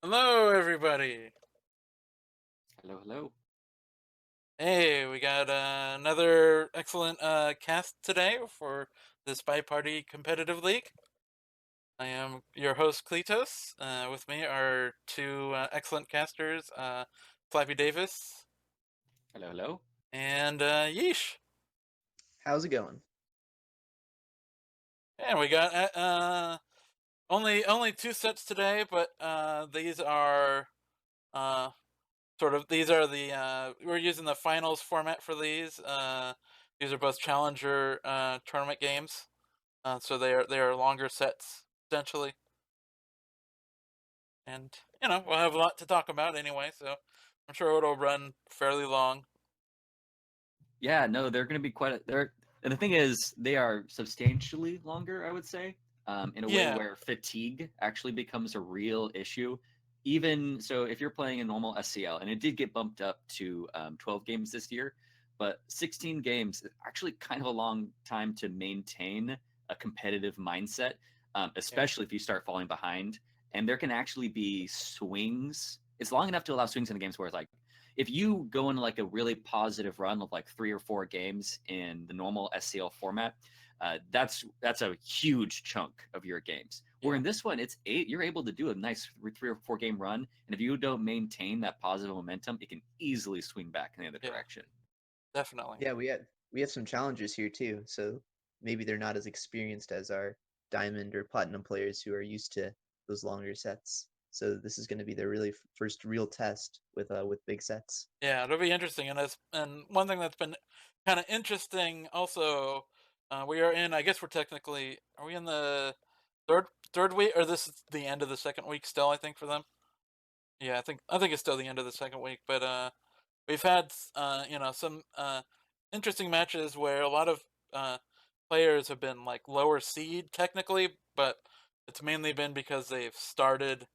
Hello, everybody. Hello, hello. Hey, we got another excellent cast today for this bi-party competitive league. I am your host, Kletos. With me are two excellent casters, Flappy Davis Hello, hello. and Yeesh. How's it going? And we got only two sets today, but these are uh, these are the we're using the finals format for these. These are both challenger tournament games, so they are longer sets essentially, and we'll have a lot to talk about anyway. So I'm sure it'll run fairly long. Yeah, no, they're going to be they're and the thing is they are substantially longer, I would say, in a way Yeah, where fatigue actually becomes a real issue. Even so, if you're playing a normal SCL, and it did get bumped up to 12 games this year, but 16 games is actually kind of a long time to maintain a competitive mindset, yeah, especially if you start falling behind. And there can actually be swings. It's long enough to allow swings in the games where it's like, if you go into like a really positive run of like 3 or 4 games in the normal SCL format, that's a huge chunk of your games. Where yeah, in this one, it's 8. You're able to do a nice 3 or 4 game run, and if you don't maintain that positive momentum, it can easily swing back in the other yeah, direction. definitely. Yeah, we have some challenges here too, so maybe they're not as experienced as our diamond or platinum players who are used to those longer sets. So this is going to be their really first real test with big sets. Yeah, it'll be interesting, and one thing that's been kind of interesting also. We are in. I guess we're technically. Are we in the third week, or this is the end of the second week still? I think for them. Yeah, I think it's still the end of the second week, but we've had some interesting matches where a lot of uh, players have been like lower seed technically, but it's mainly been because they started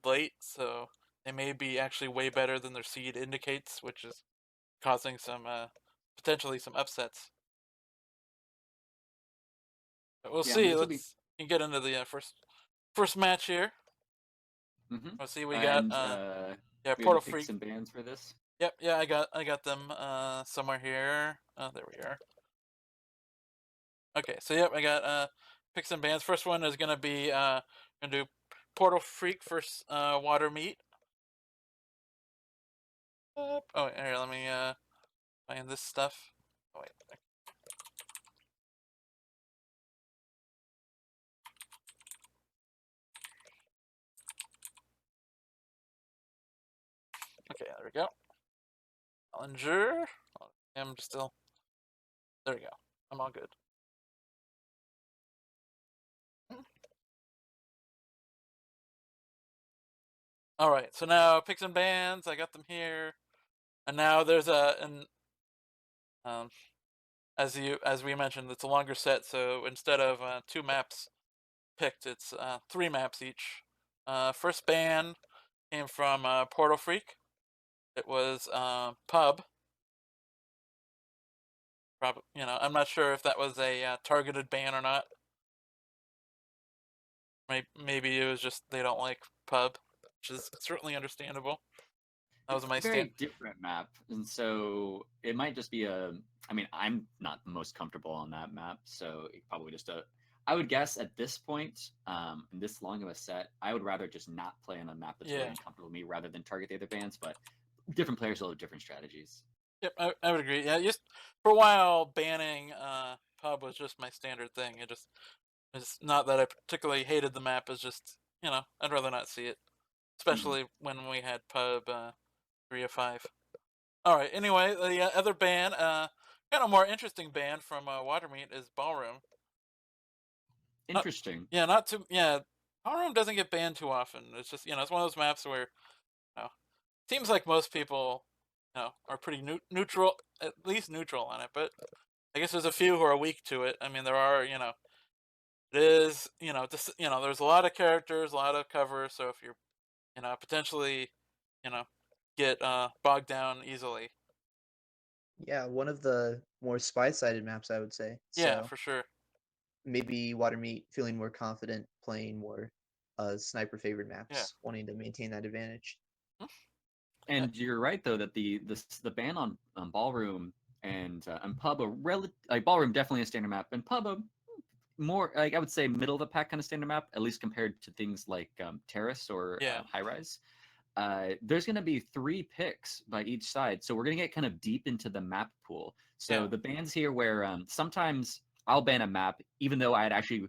late, so they may be actually way better than their seed indicates, which is causing some potentially some upsets. But we'll Yeah, see. this will be. Let's get into the first match here. Hmm. We'll see. We got And yeah, we have the Portal picks Freak. and bans for this. Yep, yeah, I got them somewhere here. Oh, there we are. Okay, so yep, I got picks and bans. First one is gonna be gonna do Portal Freak versus Watermeat. Oh, here, let me find this stuff. Oh wait, okay, there we go. Challenger. Oh, I'm still there. We go. I'm all good. All right, so now picks and bans. I got them here, and now there's um as we mentioned, it's a longer set. So instead of two maps picked, it's three maps each. First ban came from Portal Freak. It was Pub. Probably, I'm not sure if that was a targeted ban or not. Maybe it was just they don't like Pub, which is certainly understandable. That was It's my a very stand. different map, and so it might just be a. I mean, I'm not the most comfortable on that map, so it probably just a. I would guess at this point, in this long of a set, I would rather just not play on a map that's really Yeah. uncomfortable with me rather than target the other bands. But different players will have different strategies. Yep, I would agree. Yeah, just for a while, banning Pub was just my standard thing. It's not that I particularly hated the map. It's just I'd rather not see it, Mhm. especially when we had Pub 3 of 5. All right. Anyway, the other band, kind of more interesting band from Watermeat is Ballroom. Not, Interesting. yeah, not too. Yeah, Ballroom doesn't get banned too often. It's just it's one of those maps where seems like most people are pretty neutral, at least neutral on it. But I guess there's a few who are weak to it. I mean, there are it is there's a lot of characters, a lot of cover. So if you're potentially you know get bogged down easily. Yeah, one of the more spy-sided maps, I would say. Yeah, So for sure. maybe Watermeat feeling more confident playing more. sniper favored Yeah. maps, wanting to maintain that advantage. And you're right though that the ban on ballroom and pub like ballroom definitely a standard map and pub a more like I would say middle of the pack kind of standard map, at least compared to things like terrace or Yeah. high rise. There's going to be 3 picks by each side, so we're going to get kind of deep into the map pool. So Yeah. the bans here, where sometimes I'll ban a map, even though I'd actually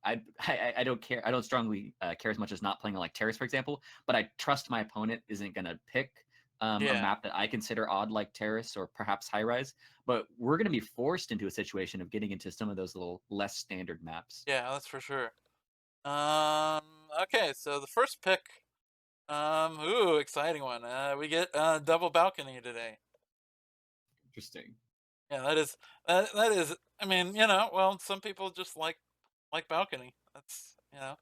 I don't care. I don't strongly care as much as not playing on like terrace, for example. But I trust my opponent isn't going to pick a Yeah. map that I consider odd, like terrace or perhaps high rise. But we're going to be forced into a situation of getting into some of those little less standard maps. Yeah, that's for sure. Okay, so the first pick, ooh, exciting one. We get double balcony today. Interesting. Yeah, that is. I mean, well, some people just like balcony. That's the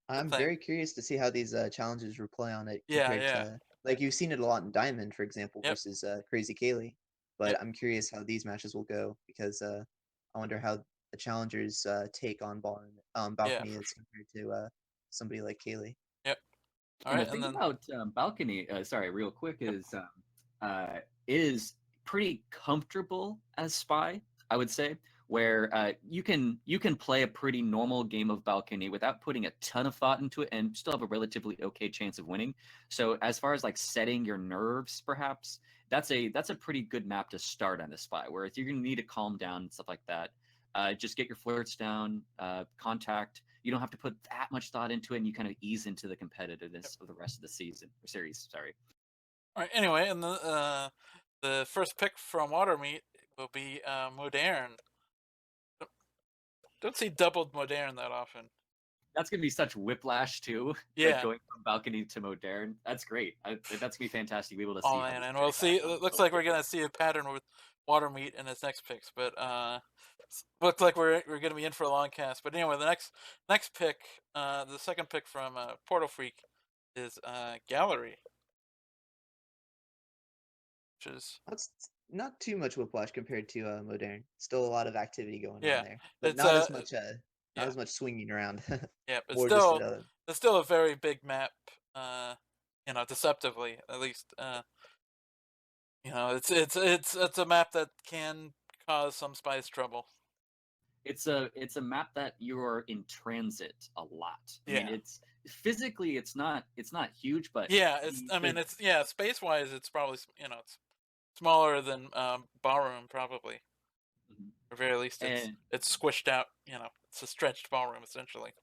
I'm thing. very curious to see how these challenges will play on it Yeah, compared yeah, to like you've seen it a lot in Diamond, for example, yep, versus Crazy Kaylee. yep, But I'm curious how these matches will go because I wonder how the challengers take on yeah, balcony is compared to somebody like Kaylee. yep. All And the right, and thing then about balcony, sorry, real quick, yep, is pretty comfortable as spy. I would say, where you can play a pretty normal game of balcony without putting a ton of thought into it, and still have a relatively okay chance of winning. So as far as like setting your nerves, perhaps that's a pretty good map to start on a spy. Whereas you're gonna need to calm down and stuff like that. Just get your flirts down, contact. You don't have to put that much thought into it, and you kind of ease into the yep. competitiveness of the rest of the season or series. Sorry. All right. Anyway, and the first pick from Watermeat will be Modern. Don't see doubled Modern that often. That's gonna be such whiplash too, like Yeah. going from balcony to modern. That's great. That's gonna be fantastic. Be able to Oh see how man, these and we'll play back see. on It looks both like we're different. gonna see a pattern with Watermeat in his next picks, but looks like we're gonna be in for a long cast. But anyway, the next pick, the second pick from Portalfreek is Gallery, which is That's not too much whiplash compared to Modern. Still a lot of activity going on yeah, there, but it's not yeah, as much swinging around. yeah, but More just it's still a very big map. Deceptively at least. It's a map that can cause some spice trouble. It's a map that you're in transit a lot. I mean, Yeah. it's physically it's not huge, but Yeah, it's. the I the mean, it's yeah. Space wise, it's probably it's smaller than ballroom probably. Or very least, and it's squished out. It's a stretched ballroom essentially.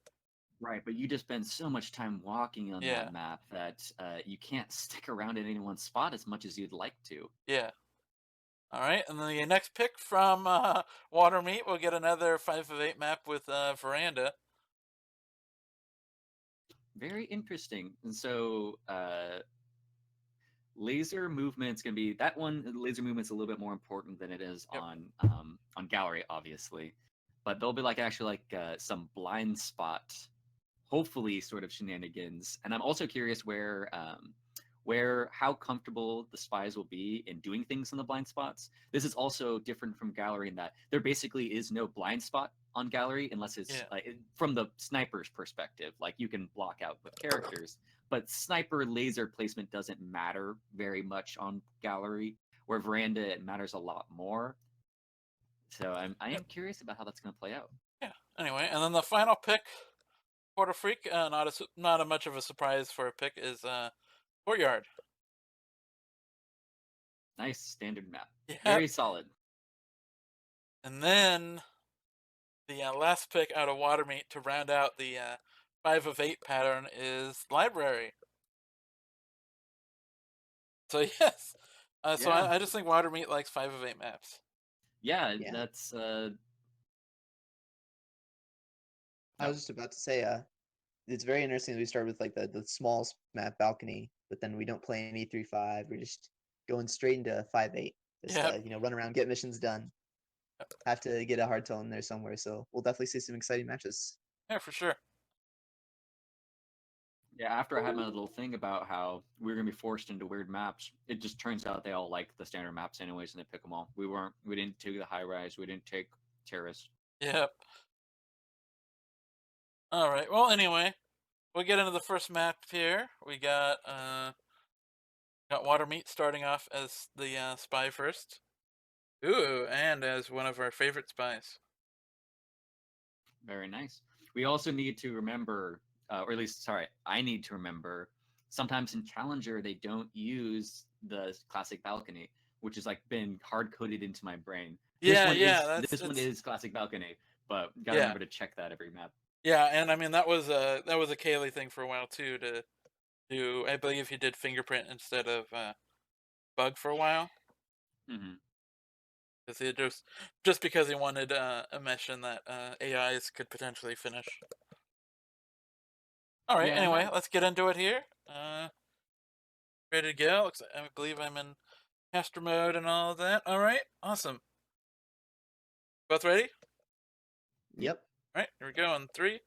right, but you just spend so much time walking on Yeah, that map that you can't stick around in any one spot as much as you'd like to. yeah. All right, and then the next pick from Watermeat, we'll get another 5 of 8 map with Veranda. Very interesting. And so laser movement's gonna be that one. Laser movement's a little bit more important than it is Yep. on gallery, obviously. But there'll be like actually like some blind spot, hopefully sort of shenanigans. And I'm also curious where how comfortable the spies will be in doing things in the blind spots. This is also different from gallery in that there basically is no blind spot on gallery unless it's Yeah. from the sniper's perspective. Like you can block out with characters, but sniper laser placement doesn't matter very much on gallery. Where veranda it matters a lot more. So I Yep. am curious about how that's going to play out. Yeah. Anyway, and then the final pick, Porter Freak. Not a much of a surprise for a pick is Courtyard. Nice standard map, Yep. very solid. And then the last pick out of Watermeat to round out the 5 of 8 pattern is Library. So yes, so Yeah, I just think Watermeat likes 5 of 8 maps. yeah, yeah. that's I no. was just about to say it's very interesting that we start with like the small map balcony, but then we don't play any 3-5. We're just going straight into 5-8. Just Yep. run around, get missions done. Have to get a hardtail in there somewhere. So we'll definitely see some exciting matches. Yeah, for sure. Yeah, after I had my little thing about how we were gonna be forced into weird maps, it just turns out they all like the standard maps anyways, and they pick them all. We didn't take the high rise, we didn't take terrace. Yep. All right. Well, anyway, we'll get into the first map here. We got Watermeat starting off as the spy first. Ooh, and as one of our favorite spies. Very nice. We also need to remember, or at least, sorry, I need to remember. Sometimes in Challenger they don't use the classic balcony, which has like been hard coded into my brain. Yeah, yeah, This one is classic balcony, but gotta yeah, remember to check that every map. yeah, and I mean that was a Kaylee thing for a while too to do. I believe he did fingerprint instead of bug for a while Hmm. because he just because he wanted a mission that AIs could potentially finish. All right. Yeah, Anyway, let's get into it here. Ready to go? I believe I'm in caster mode and all of that. All right. Awesome. Both ready? Yep. All right. Here we go. In 3,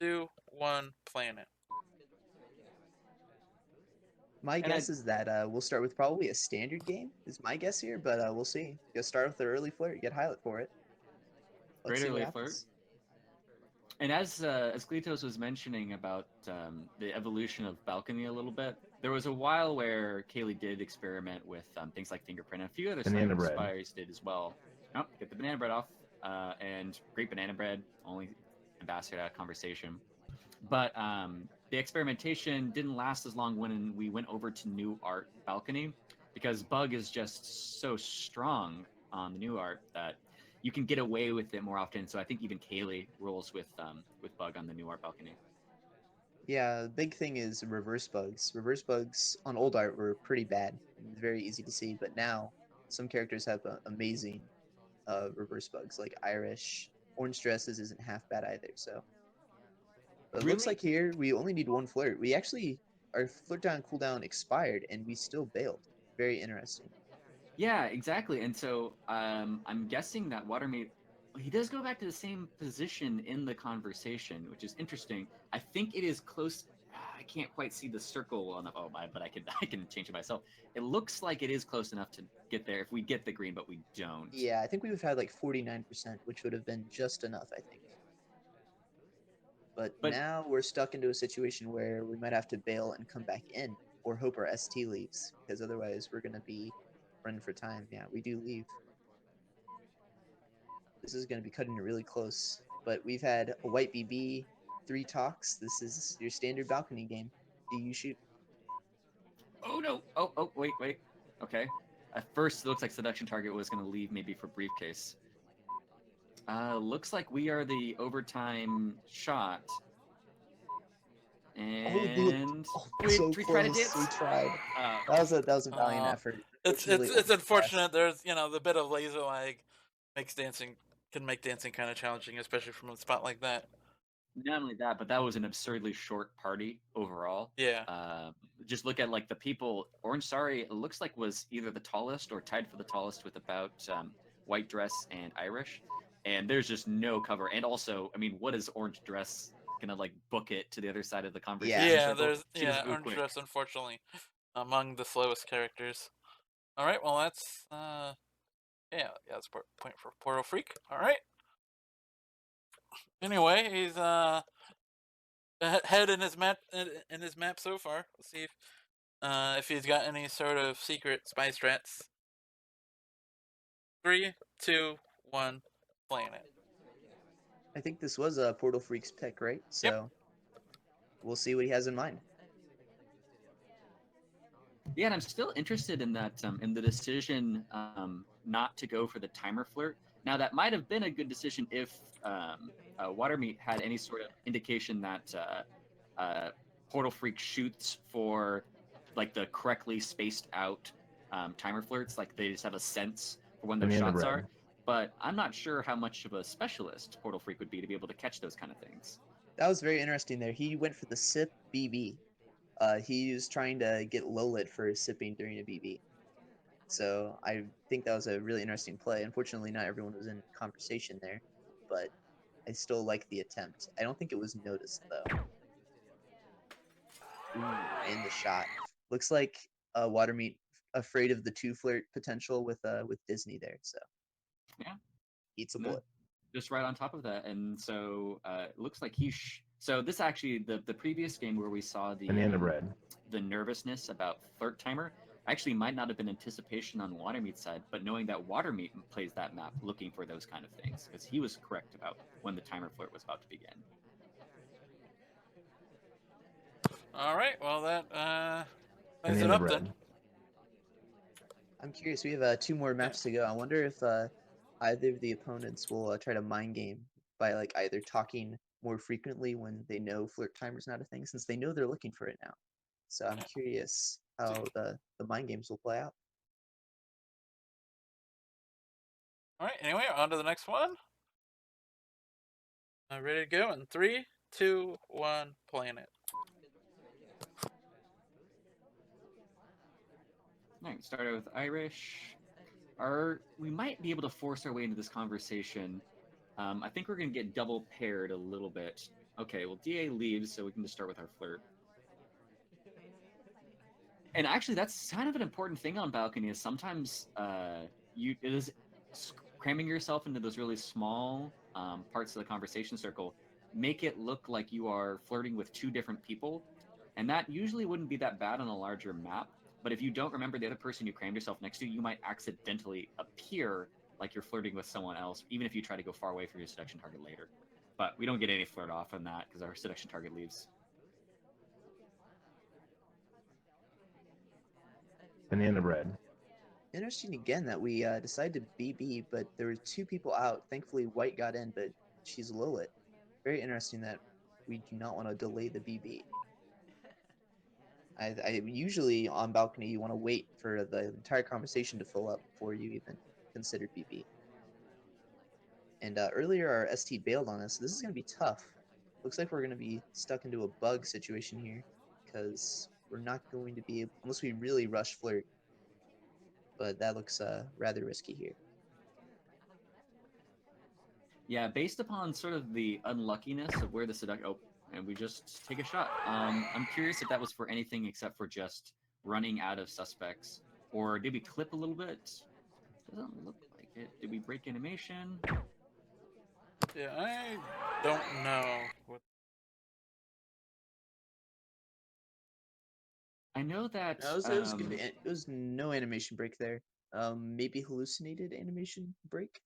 2, 1, playing it. My and I guess is that we'll start with probably a standard game, is my guess here, but we'll see. Go start with the early flirt, get highlight for it. Let's great see what early flirt. happens. And as Kletos was mentioning about the evolution of balcony a little bit, there was a while where Kaylee did experiment with things like fingerprint, and a few other Banana bread. spires did as well. Oh, get the banana bread off, and great banana bread, only ambassador to that conversation. But the experimentation didn't last as long when we went over to new art balcony, because bug is just so strong on the new art that you can get away with it more often. So I think even Kaylee rolls with bug on the new art balcony. Yeah, the big thing is reverse bugs. Reverse bugs on old art were pretty bad and very easy to see, but now some characters have amazing reverse bugs, like Irish. Orange dresses isn't half bad either, so. But it looks Really? like here we only need one flirt. We actually, our flirt down cooldown expired and we still bailed. Very interesting. Yeah, exactly. And so I'm guessing that Watermeat, he does go back to the same position in the conversation, which is interesting. I think it is close. I can't quite see the circle well enough. Oh, but I can I can change it myself. It looks like it is close enough to get there if we get the green, but we don't. Yeah, I think we would have had like 49%, which would have been just enough, I think. But But now we're stuck into a situation where we might have to bail and come back in or hope our ST leaves because otherwise we're going to be running for time. Yeah, we do leave. This is going to be cutting it really close. But we've had a white BB, 3 talks. This is your standard balcony game. Do you shoot? oh no! Oh wait. Okay. At first, it looks like seduction target was going to leave maybe for briefcase. Looks like we are the overtime shot. Oh, look. And Oh, we so try to close. dance. We tried. Uh, That was a valiant Uh, effort. it's Unfortunately, it's it's orange dress. unfortunate. There's the bit of laser lag can make dancing kind of challenging, especially from a spot like that. Not only that, but that was an absurdly short party overall. Yeah. Just look at like the people. Orange Sari it looks like was either the tallest or tied for the tallest with about white dress and Irish, and there's just no cover. And also, I mean, what is Orange Dress gonna like book it to the other side of the Yeah. conversation Yeah. circle? There's She doesn't move Orange quick. Dress, unfortunately, among the slowest characters. All right. Well, that's that's point for Portalfreek. All right. Anyway, he's ahead in his map so far. Let's see if he's got any sort of secret spy strats. 3, 2, 1, playing it. I think this was a Portal Freak's pick, right? Yep. So we'll see what he has in mind. Yeah, and I'm still interested in that in the decision not to go for the timer flirt. Now that might have been a good decision if Watermeat had any sort of indication that Portal Freak shoots for like the correctly spaced out timer flirts, like they just have a sense for when those Banana shots bread. are. But I'm not sure how much of a specialist Portal Freak would be to be able to catch those kind of things. That was very interesting there. He went for the sip BB. He was trying to get Lolit for sipping during a BB. So I think that was a really interesting play. Unfortunately, not everyone was in conversation there, but I still like the attempt. I don't think it was noticed though. Ooh, and the shot looks like Watermeat afraid of the 2 flirt potential with Disney there. So Yeah. eats a No, bullet. just right on top of that. And so it looks like So this actually, the previous game where we saw the the nervousness about flirt timer actually might not have been anticipation on Watermeat's side, but knowing that Watermeat plays that map looking for those kind of things, because he was correct about when the timer flirt was about to begin. All right. Well, that cleans it up then. I'm curious. We have 2 more maps to go. I wonder if either of the opponents will try to mind game by like either talking more frequently when they know flirt timer's not a thing, since they know they're looking for it now. So I'm curious how the mind games will play out. All right. Anyway, on to the next one. Ready to go in 3, 2, 1. Playing it. All right, start out with Irish. We might be able to force our way into this conversation. I think we're going to get double paired a little bit. Okay, well, DA leaves, so we can just start with our flirt. And actually, that's kind of an important thing on balcony. Is sometimes it is cramming yourself into those really small parts of the conversation circle. Make it look like you are flirting with 2 different people, and that usually wouldn't be that bad on a larger map. But if you don't remember the other person you crammed yourself next to, you might accidentally appear like you're flirting with someone else, even if you try to go far away from your seduction target later. But we don't get any flirt off on that because our seduction target leaves. Banana bread. Interesting again that we decided to BB, but there were 2 people out. Thankfully, White got in, but she's Lilith. Very interesting that we do not want to delay the BB. I usually on balcony you want to wait for the entire conversation to fill up before you even consider BB. And earlier our ST bailed on us, so this is going to be tough. Looks like we're going to be stuck into a bug situation here, because we're not going to be able, unless we really rush flirt. But that looks rather risky here. Yeah, based upon sort of the unluckiness of where the seduction... Oh, and we just take a shot. I'm curious if that was for anything except for just running out of suspects. Or did we clip a little bit? Doesn't look like it. Did we break animation? Yeah, I don't know what. I know that... No, it was good. It was no animation break there. Maybe hallucinated animation break,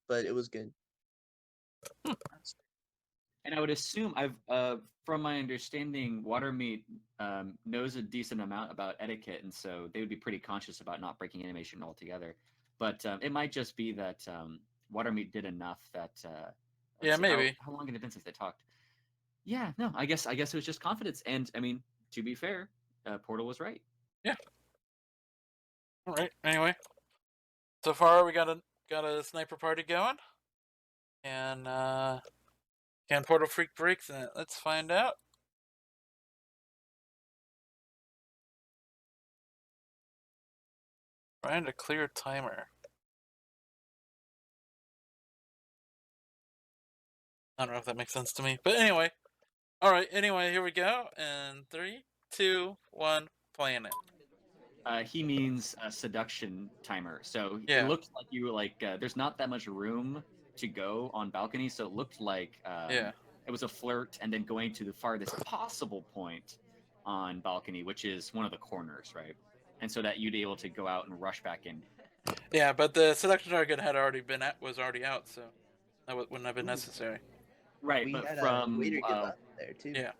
but it was good. And I would assume from my understanding, Watermeat knows a decent amount about etiquette, and so they would be pretty conscious about not breaking animation altogether. But it might just be that Watermeat did enough that. Yeah, maybe. How long had it been since they talked? Yeah, no, I guess it was just confidence, and I mean, to be fair, Portal was right. Yeah. All right. Anyway, so far we got a sniper party going, and can Portalfreek break that? Let's find out. Trying to clear timer. I don't know if that makes sense to me, but anyway. All right. Anyway, here we go. And 3, 2, 1. Playing it. He means a seduction timer. So Yeah. It looked like you were like, there's not that much room to go on balcony, so it looked like it was a flirt and then going to the farthest possible point on balcony, which is one of the corners, right? And so that you'd be able to go out and rush back in. Yeah, but the seduction target was already out, so that wouldn't have been necessary. Right, we but had from a waiter give up there too. Yeah.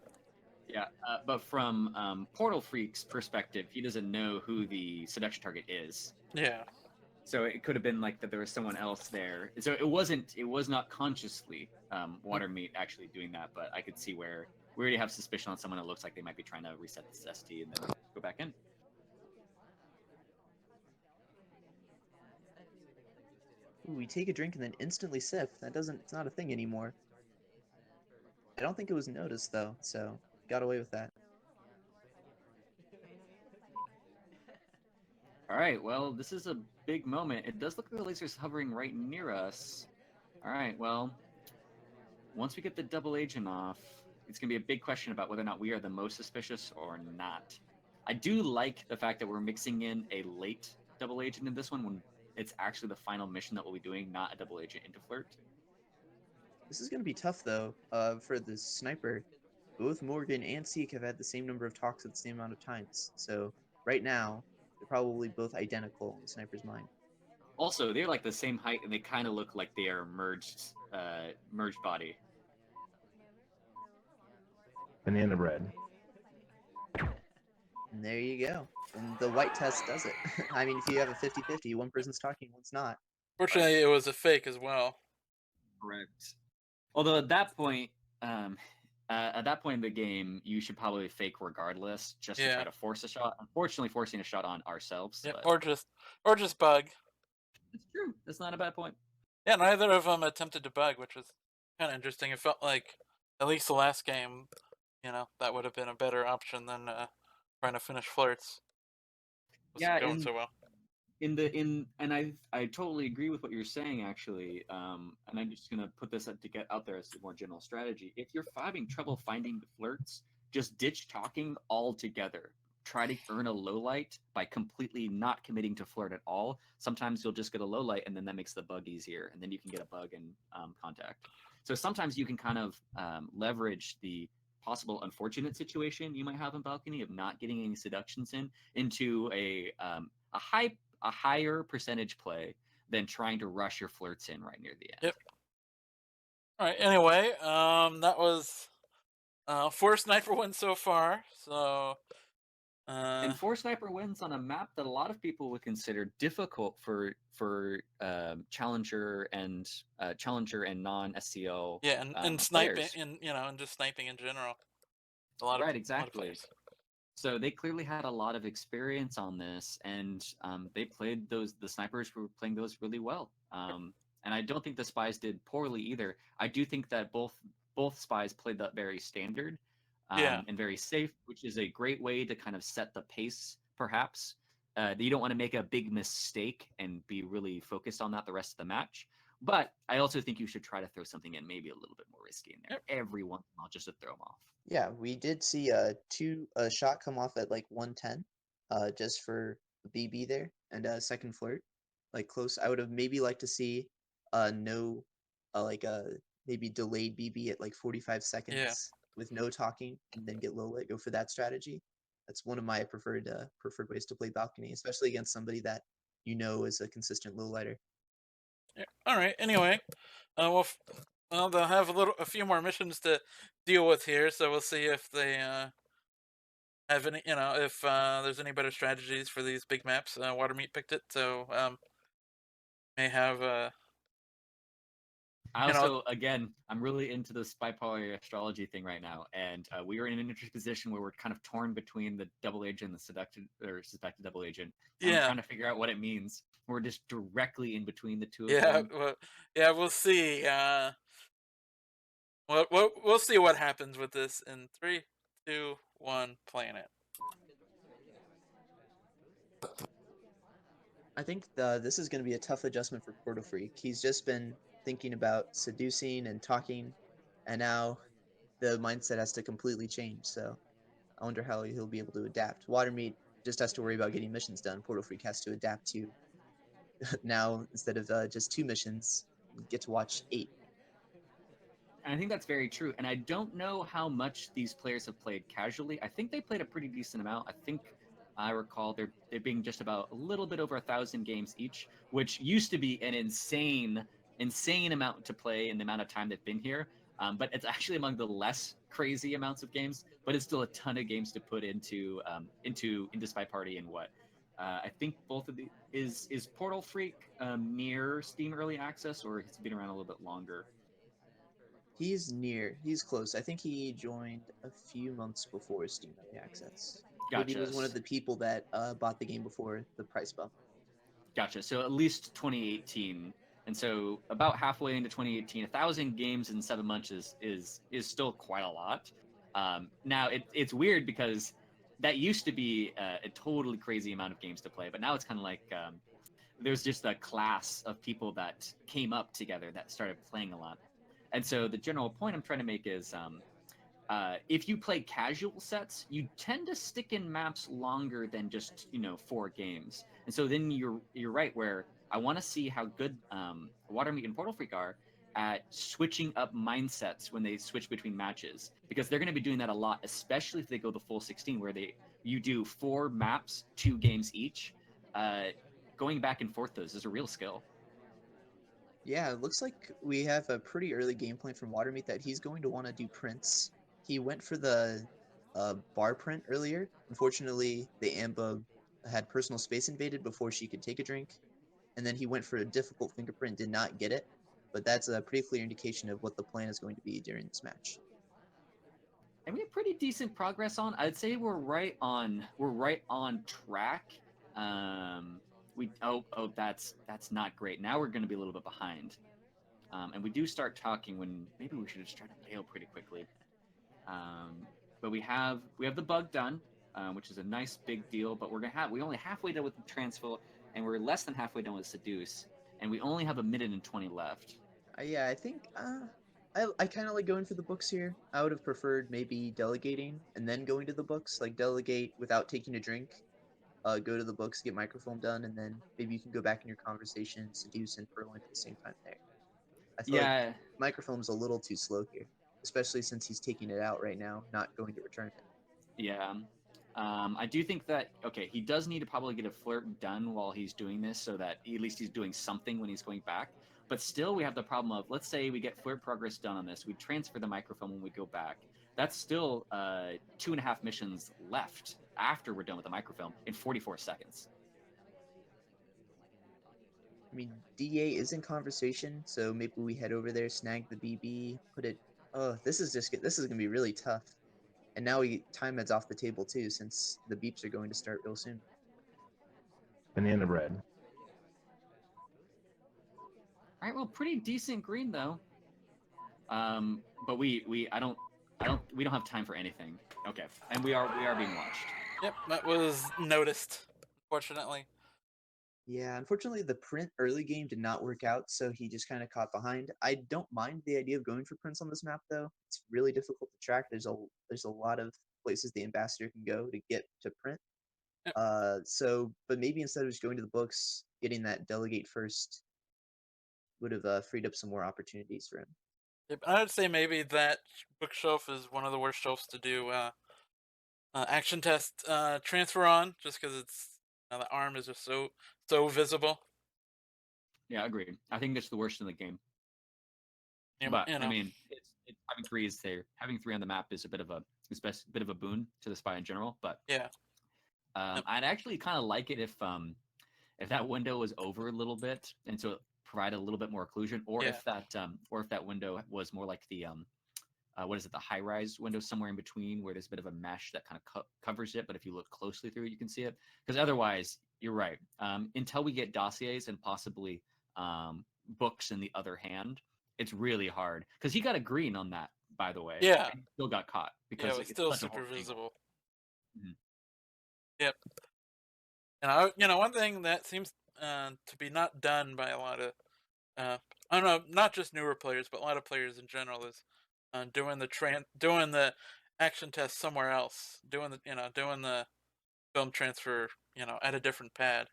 Yeah, but from Portalfreek's perspective, he doesn't know who the seduction target is. Yeah. So it could have been like that there was someone else there. So it was not consciously Watermeat actually doing that, but I could see where we already have suspicion on someone that looks like they might be trying to reset this ST and then go back in. Ooh, we take a drink and then instantly sip. It's not a thing anymore. I don't think it was noticed though, so got away with that. All right, well, this is a big moment. It does look like the laser's hovering right near us. All right, well, once we get the double agent off, it's going to be a big question about whether or not we are the most suspicious or not. I do like the fact that we're mixing in a late double agent in this one when it's actually the final mission that we'll be doing, not a double agent into flirt. This is going to be tough though. For the sniper, both Morgan and Seek have had the same number of talks at the same amount of times. So right now, they're probably both identical in the sniper's mind. Also, they're like the same height, and they kind of look like they are merged body. Banana bread. And there you go. And the white test does it. I mean, if you have a 50-50, one person's talking, one's not. Fortunately, it was a fake as well. Correct. Although at that point in the game, you should probably fake regardless, just to Yeah. try to force a shot. Unfortunately, forcing a shot on ourselves. Yeah, But or just bug. it's true. That's not a bad point. Yeah, neither of them attempted to bug, which was kind of interesting. It felt like, at least the last game, that would have been a better option than trying to finish flirts. Wasn't going so well. I totally agree with what you're saying, actually. And I'm just gonna put this to get out there as a more general strategy. If you're having trouble finding the flirts, just ditch talking altogether. Try to earn a low light by completely not committing to flirt at all. Sometimes you'll just get a low light, and then that makes the bug easier, and then you can get a bug and contact. So sometimes you can kind of leverage the possible unfortunate situation you might have in balcony of not getting any seductions into a higher percentage play than trying to rush your flirts in right near the end. Yep. All right. Anyway, that was 4 sniper wins so far. So. And 4 sniper wins on a map that a lot of people would consider difficult for challenger and non SCL. Yeah, and sniping, and just sniping in general. Exactly. So they clearly had a lot of experience on this, and they played the snipers were playing those really well. And I don't think the spies did poorly either. I do think that both spies played that very standard and very safe, which is a great way to kind of set the pace, perhaps. You don't want to make a big mistake and be really focused on that the rest of the match. But I also think you should try to throw something in maybe a little bit more risky in there every once in a while, just to throw them off. Yeah, we did see a shot come off at like 110, just for BB there, and a second flirt, like close. I would have maybe liked to see no, like maybe delayed BB at like 45 seconds with no talking, and then get low lit. Go for that strategy. That's one of my preferred ways to play balcony, especially against somebody that is a consistent low lighter. Yeah. All right. Anyway, well, they'll have a few more missions to deal with here, so we'll see if they have any, if there's any better strategies for these big maps. Watermeat picked it, so may have. Again, I'm really into this bipolar astrology thing right now, and we are in an interesting position where we're kind of torn between the double agent and the suspected double agent. And I'm trying to figure out what it means. We're just directly in between the two of them. We'll see. We'll see what happens with this in 3, 2, 1, planet. I think this is going to be a tough adjustment for Portalfreek. He's just been thinking about seducing and talking, and now the mindset has to completely change. So I wonder how he'll be able to adapt. Watermeat just has to worry about getting missions done. Portalfreek has to adapt to now, instead of just 2 missions, you get to watch 8. And I think that's very true. And I don't know how much these players have played casually. I think they played a pretty decent amount. I think I recall they're being just about a little bit over 1,000 games each, which used to be an insane amount to play in the amount of time they've been here. But it's actually among the less crazy amounts of games, but it's still a ton of games to put into Spy Party and what. I think both of the is Portalfreek near Steam Early Access, or has it been around a little bit longer? He's near. He's close. I think he joined a few months before Steam Early Access. Gotcha. Maybe he was one of the people that bought the game before the price bump. Gotcha. So at least 2018, and so about halfway into 2018, 1,000 games in 7 months is still quite a lot. Now it's weird because that used to be a totally crazy amount of games to play, but now it's kind of like there's just a class of people that came up together that started playing a lot. And so the general point I'm trying to make is if you play casual sets, you tend to stick in maps longer than just 4 games. And so then you're right where I want to see how good Watermeat and Portalfreek are. at switching up mindsets when they switch between matches, because they're going to be doing that a lot, especially if they go the full 16, where you do 4 maps, 2 games each. Going back and forth those is a real skill. Yeah, it looks like we have a pretty early game plan from Watermeat that he's going to want to do prints. He went for the bar print earlier. Unfortunately, the Amba had personal space invaded before she could take a drink, and then he went for a difficult fingerprint, did not get it. But that's a pretty clear indication of what the plan is going to be during this match. And we have pretty decent progress on. I'd say we're right on track. That's not great. Now we're going to be a little bit behind. And we do start talking when maybe we should just try to bail pretty quickly. But we have the bug done, which is a nice big deal. But we only halfway done with the transfer, and we're less than halfway done with seduce, and we only have 1:20 left. Yeah, I think I kind of like going for the books here. I would have preferred maybe delegating and then going to the books, like delegate without taking a drink. Go to the books, get microfilm done, and then maybe you can go back in your conversation, seduce and purloin at the same time there. I feel like Yeah, microfilm's a little too slow here, especially since he's taking it out right now, not going to return it. yeah. I do think that, okay, he does need to probably get a flirt done while he's doing this, so that at least he's doing something when he's going back. But still, we have the problem of, let's say we get flirt progress done on this, we transfer the microfilm when we go back. That's still 2.5 missions left after we're done with the microfilm in 44 seconds. I mean, DA is in conversation, so maybe we head over there, snag the BB, put it. Oh, this is gonna be really tough. And now time heads off the table too, since the beeps are going to start real soon. Banana bread. All right, well, pretty decent green though. But we don't have time for anything. Okay, and we are being watched. Yep, that was noticed, unfortunately. Yeah, unfortunately, the print early game did not work out, so he just kind of caught behind. I don't mind the idea of going for prints on this map, though. It's really difficult to track. There's a lot of places the ambassador can go to get to print. Yep. But maybe instead of just going to the books, getting that delegate first would have freed up some more opportunities for him. Yep, I'd say maybe that bookshelf is one of the worst shelves to do action test transfer on, just because it's the arm is just so visible. Yeah, agreed. I think it's the worst in the game. You But know. I mean, having 3 is there. Having 3 on the map is a bit of a boon to the spy in general. But Yeah. I'd actually kind of like it if that window was over a little bit, and so it provided a little bit more occlusion, or Yeah. if that window was more like the the high rise window somewhere in between, where there's a bit of a mesh that kind of covers it, but if you look closely through it, you can see it. Because otherwise, you're right. Until we get dossiers and possibly books in the other hand, it's really hard. Because he got a green on that, by the way. Yeah. And he still got caught because Yeah, it was it's still such a super hard thing. visible. Mhm. Yep. And one thing that seems to be not done by a lot of I don't know, not just newer players, but a lot of players in general, is doing the action test somewhere else, doing the film transfer, at a different pad,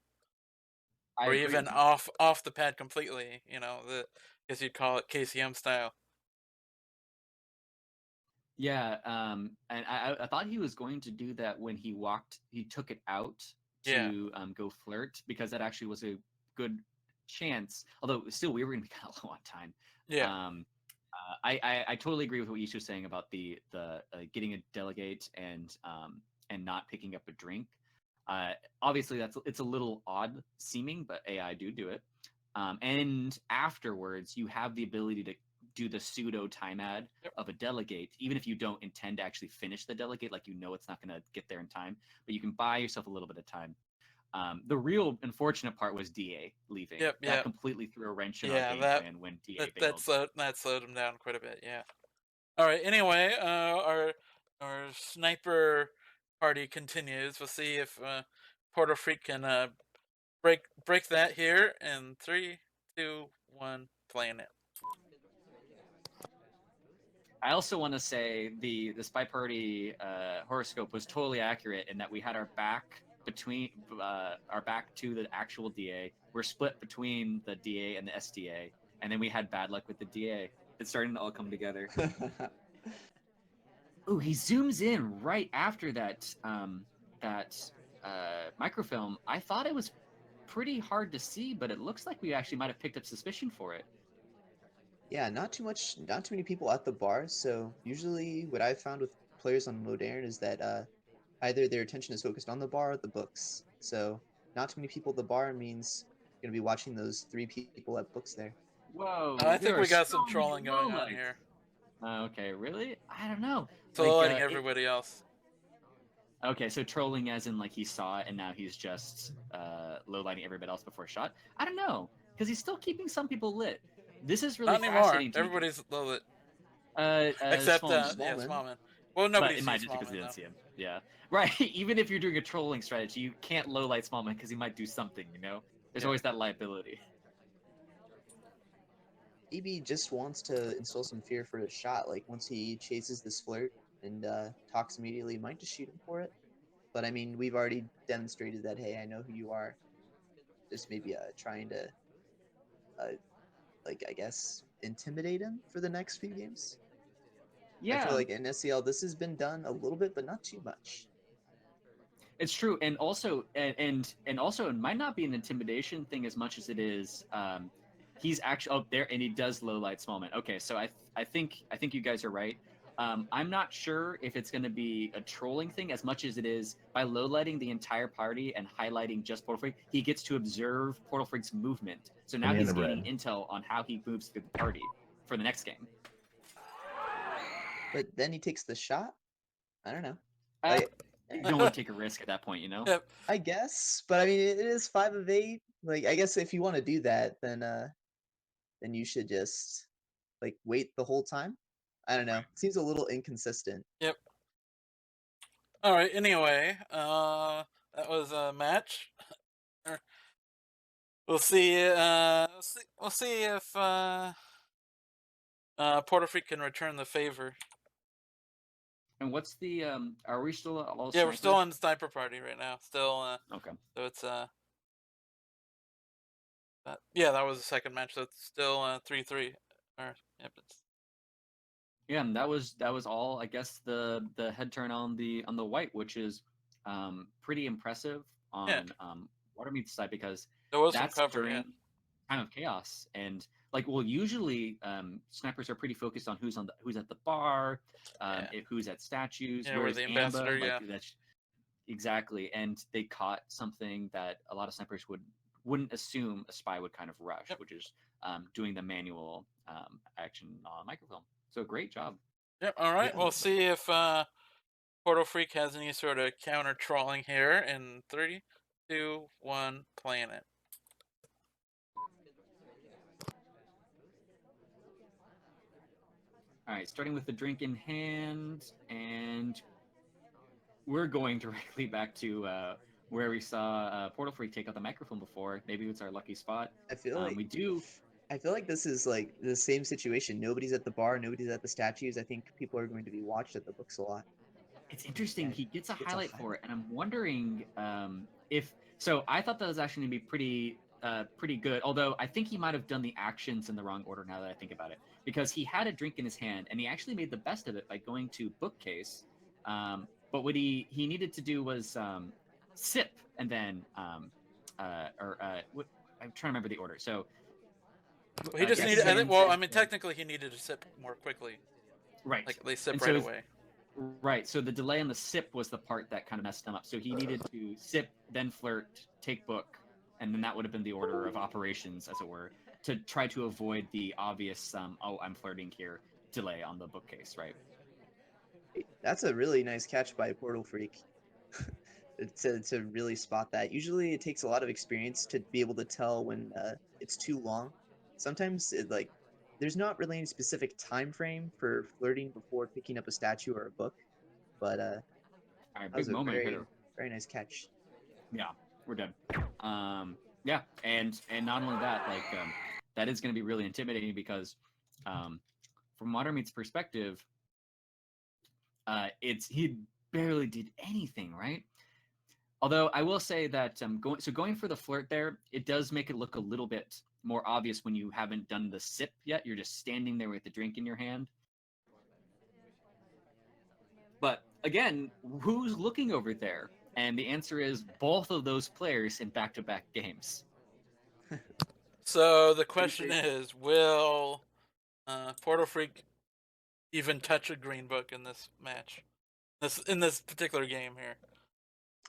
I or agree. even off the pad completely. I guess you'd call it KCM style. Yeah, and I thought he was going to do that when he took it out Yeah. to go flirt, because that actually was a good chance. Although still, we were going to be kind of low on time. Yeah. I totally agree with what Yishu was saying about the getting a delegate and not picking up a drink. Obviously, it's a little odd seeming, but AI do it. And afterwards, you have the ability to do the pseudo time ad Yep. of a delegate, even if you don't intend to actually finish the delegate, like it's not going to get there in time, but you can buy yourself a little bit of time. The real unfortunate part was DA leaving. Yep. That completely threw a wrench in our Yeah, game plan when DA bailed. that slowed him down quite a bit. Yeah. All right. Anyway, our sniper party continues. We'll see if Portalfreek can break that here in 3, 2, 1, playing it. I also want to say the spy party horoscope was totally accurate in that we had our back to the actual DA. We're split between the DA and the SDA, and then we had bad luck with the DA. It's starting to all come together. Ooh, he zooms in right after that microfilm. I thought it was pretty hard to see, but it looks like we actually might have picked up suspicion for it. Yeah, not too many people at the bar. So usually, what I've found with players on Modern is that either their attention is focused on the bar or the books. So not too many people at the bar means you're gonna be watching those 3 people at books there. Whoa, I there think are we got so some many trolling going on lowlights. here. Okay, really? I don't know. So lighting everybody else. Okay, so trolling as in like he saw it and now he's just low lighting everybody else before shot. I don't know, because he's still keeping some people lit. This is really Not anymore. fascinating to me. Everybody's low lit. Except Except, yeah, Smallman. Smallman. Well, but nobody it sees might just because Smallman, they didn't though. see him. Yeah, right. Even if you're doing a trolling strategy, you can't low light Smallman because he might do something. You know, there's Yeah. always that liability. Maybe just wants to instill some fear for a shot. Like once he chases this flirt and talks immediately, might just shoot him for it. But I mean, we've already demonstrated that. Hey, I know who you are. Just maybe trying to, uh, like I guess, intimidate him for the next few games. I feel Yeah, like in SCL this has been done a little bit, but not too much. it's true, and also, and also, it might not be an intimidation thing as much as it is. He's actually up there, and he does low light Smallman. Okay, so I think you guys are right. I'm not sure if it's going to be a trolling thing as much as it is by low lighting the entire party and highlighting just Portalfreek. He gets to observe Portalfreek's movement, so now he's Banana gaining bread. intel on how he moves through the party for the next game. But then he takes the shot. I don't know. Uh, Like, you don't want to take a risk at that point, you know. Yep. I guess, but I mean, it is 5 of 8. Like, I guess if you want to do that, then you should just like wait the whole time. I don't know. Seems a little inconsistent. Yep. All right. Anyway, that was a match. We'll see. We'll see if Portalfreek can return the favor. And what's the are we still all Yeah, we're snipers? still in the sniper party right now. Still. Okay. So it's yeah, that was the second match. So it's still 3-3. Or yep. Yeah, and that was all. I guess the head turn on the white, which is pretty impressive on Watermeat's side because There was that's some cover. during Yeah. time of chaos and like well usually snipers are pretty focused on who's at the bar, who's at statues, Yeah, where where's the Amba, ambassador. like Yeah. that's exactly, and they caught something that a lot of snipers wouldn't assume a spy would kind of rush, Yep. which is doing the manual action on microfilm. So great job. Yep. All right. Yeah. We'll see if Portalfreek has any sort of counter trolling here in 3, 2, 1, playing it. All right, starting with the drink in hand, and we're going directly back to where we saw Portalfreek take out the microphone before. Maybe it's our lucky spot. I feel like we do. I feel like this is like the same situation. Nobody's at the bar, nobody's at the statues. I think people are going to be watched at the books a lot. It's interesting. Yeah, He gets a gets a highlight for highlight. it, and I'm wondering if. So I thought that was actually going to be pretty good. Although I think he might have done the actions in the wrong order now that I think about it, because he had a drink in his hand, and he actually made the best of it by going to bookcase. But what he needed to do was sip, and then I'm trying to remember the order. So Well, he just yes, needed. I think. hands Well, and I mean, then- technically, he needed to sip more quickly. right, Like they sip And right so his- away. Right. So the delay on the sip was the part that kind of messed him up. So he needed to sip, then flirt, take book, and then that would have been the order of operations, as it were, to try to avoid the obvious "oh, I'm flirting here" delay on the bookcase. Right. That's a really nice catch by Portalfreek to really spot that. Usually, it takes a lot of experience to be able to tell when it's too long. Sometimes there's not really any specific time frame for flirting before picking up a statue or a book, but All right. that was Big a moment very here. very nice catch. Yeah, we're done. Yeah, and not only that, like that is going to be really intimidating because from Watermeat's perspective, he barely did anything, right? Although I will say that going for the flirt there, it does make it look a little bit more obvious when you haven't done the sip yet. You're just standing there with the drink in your hand. But again, who's looking over there? And the answer is both of those players in back-to-back games. So the question crazy. is, will Portalfreek even touch a green book in this match? In this particular game here.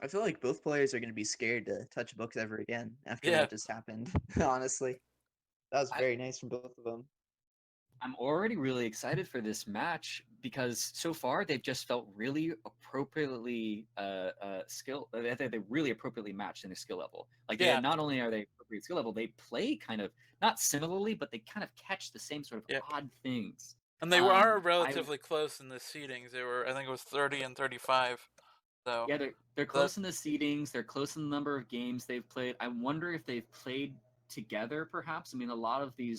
I feel like both players are going to be scared to touch books ever again after Yeah. what just happened. Honestly, that was very nice from both of them. I'm already really excited for this match because so far they've just felt really appropriately skill. They're really appropriately matched in their skill level. Like Yeah. not only are they appropriate skill level, they play kind of not similarly, but they kind of catch the same sort of Yep. odd things. And they are relatively close in the seedings. They were, I think it was 30 and 35. So yeah, they're close in the seedings. They're close in the number of games they've played. I wonder if they've played together, perhaps. I mean, a lot of the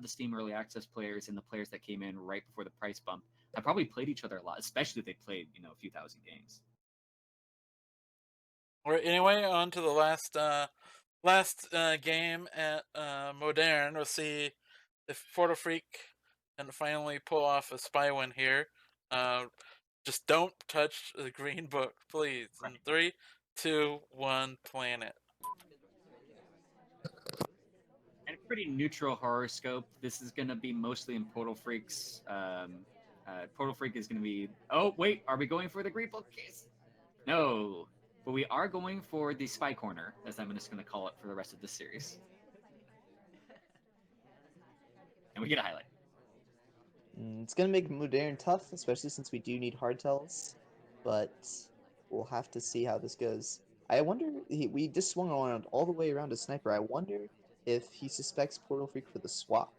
Steam Early Access players and the players that came in right before the price bump have probably played each other a lot, especially if they played, a few thousand games. All right, anyway, on to the last game at Modern. We'll see if Portalfreek can finally pull off a spy win here. Just don't touch the green book, please. In 3, 2, 1, planet. And a pretty neutral horoscope. This is going to be mostly in Portalfreek's. Portalfreek is going to be. Oh wait, are we going for the green book case? No, but we are going for the spy corner, as I'm just going to call it for the rest of this series. And we get a highlight. It's going to make Modern tough, especially since we do need hardtails, but we'll have to see how this goes. I wonder, we just swung around all the way around a sniper. I wonder if he suspects Portalfreek for the swap.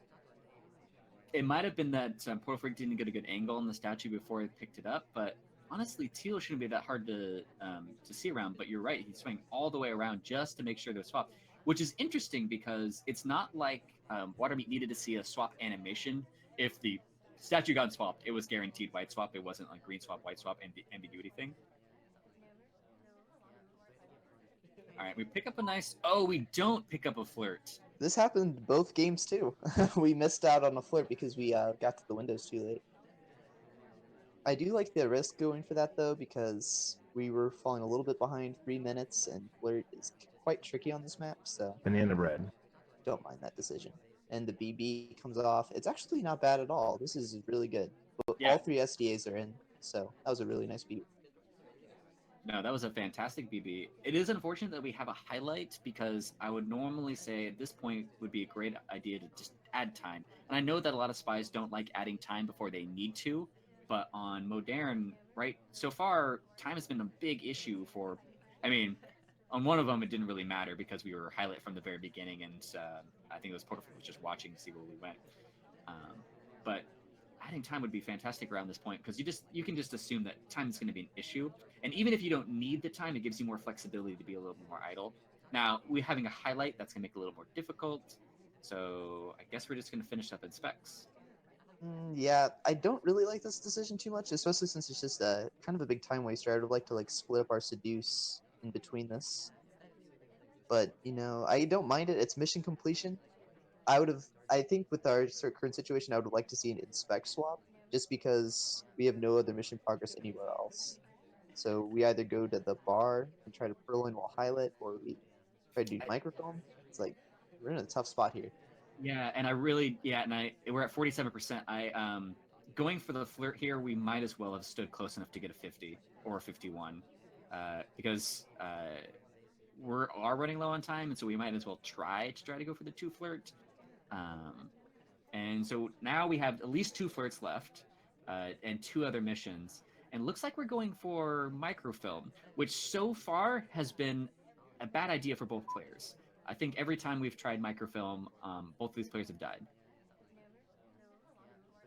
It might have been that Portalfreek didn't get a good angle on the statue before he picked it up, but honestly, teal shouldn't be that hard to see around. But you're right, he's swinging all the way around just to make sure they're swapped, which is interesting because it's not like Watermeat needed to see a swap animation. If the statue got swapped, it was guaranteed white swap. It wasn't like green swap, white swap, ambiguity thing. All right, we pick up a nice. Oh, we don't pick up a flirt. This happened both games too. We missed out on a flirt because we got to the windows too late. I do like the risk going for that though, because we were falling a little bit behind 3 minutes, and flirt is quite tricky on this map, so Banana bread. don't mind that decision. And the BB comes off. It's actually not bad at all. This is really good. But Yeah. all 3 SDAs are in, so that was a really nice beat. No, that was a fantastic BB. It is unfortunate that we have a highlight because I would normally say at this point would be a great idea to just add time. And I know that a lot of spies don't like adding time before they need to, but on Modern, right, so far, time has been a big issue for, I mean, on one of them it didn't really matter because we were highlight from the very beginning, and I think it was Portalfreek was just watching to see where we went. But adding time would be fantastic around this point because you can just assume that time is going to be an issue, and even if you don't need the time, it gives you more flexibility to be a little more idle. Now, we having a highlight, that's going to make it a little more difficult, so I guess we're just going to finish up in specs. Yeah, I don't really like this decision too much, especially since it's just a kind of a big time waster. I would like to like split up our seduce in between this, but I don't mind it. It's mission completion. I think with our current situation, I would like to see an inspect swap, just because we have no other mission progress anywhere else. So we either go to the bar and try to pearl in while highlight, or we try to do microfilm. It's like we're in a tough spot here. Yeah, and we're at 47%. Going for the flirt here, we might as well have stood close enough to get a 50 or a 51, because we are running low on time, and so we might as well try to go for the 2 flirt. And so now we have at least 2 flirts left, and 2 other missions. And it looks like we're going for microfilm, which so far has been a bad idea for both players. I think every time we've tried microfilm, both of these players have died.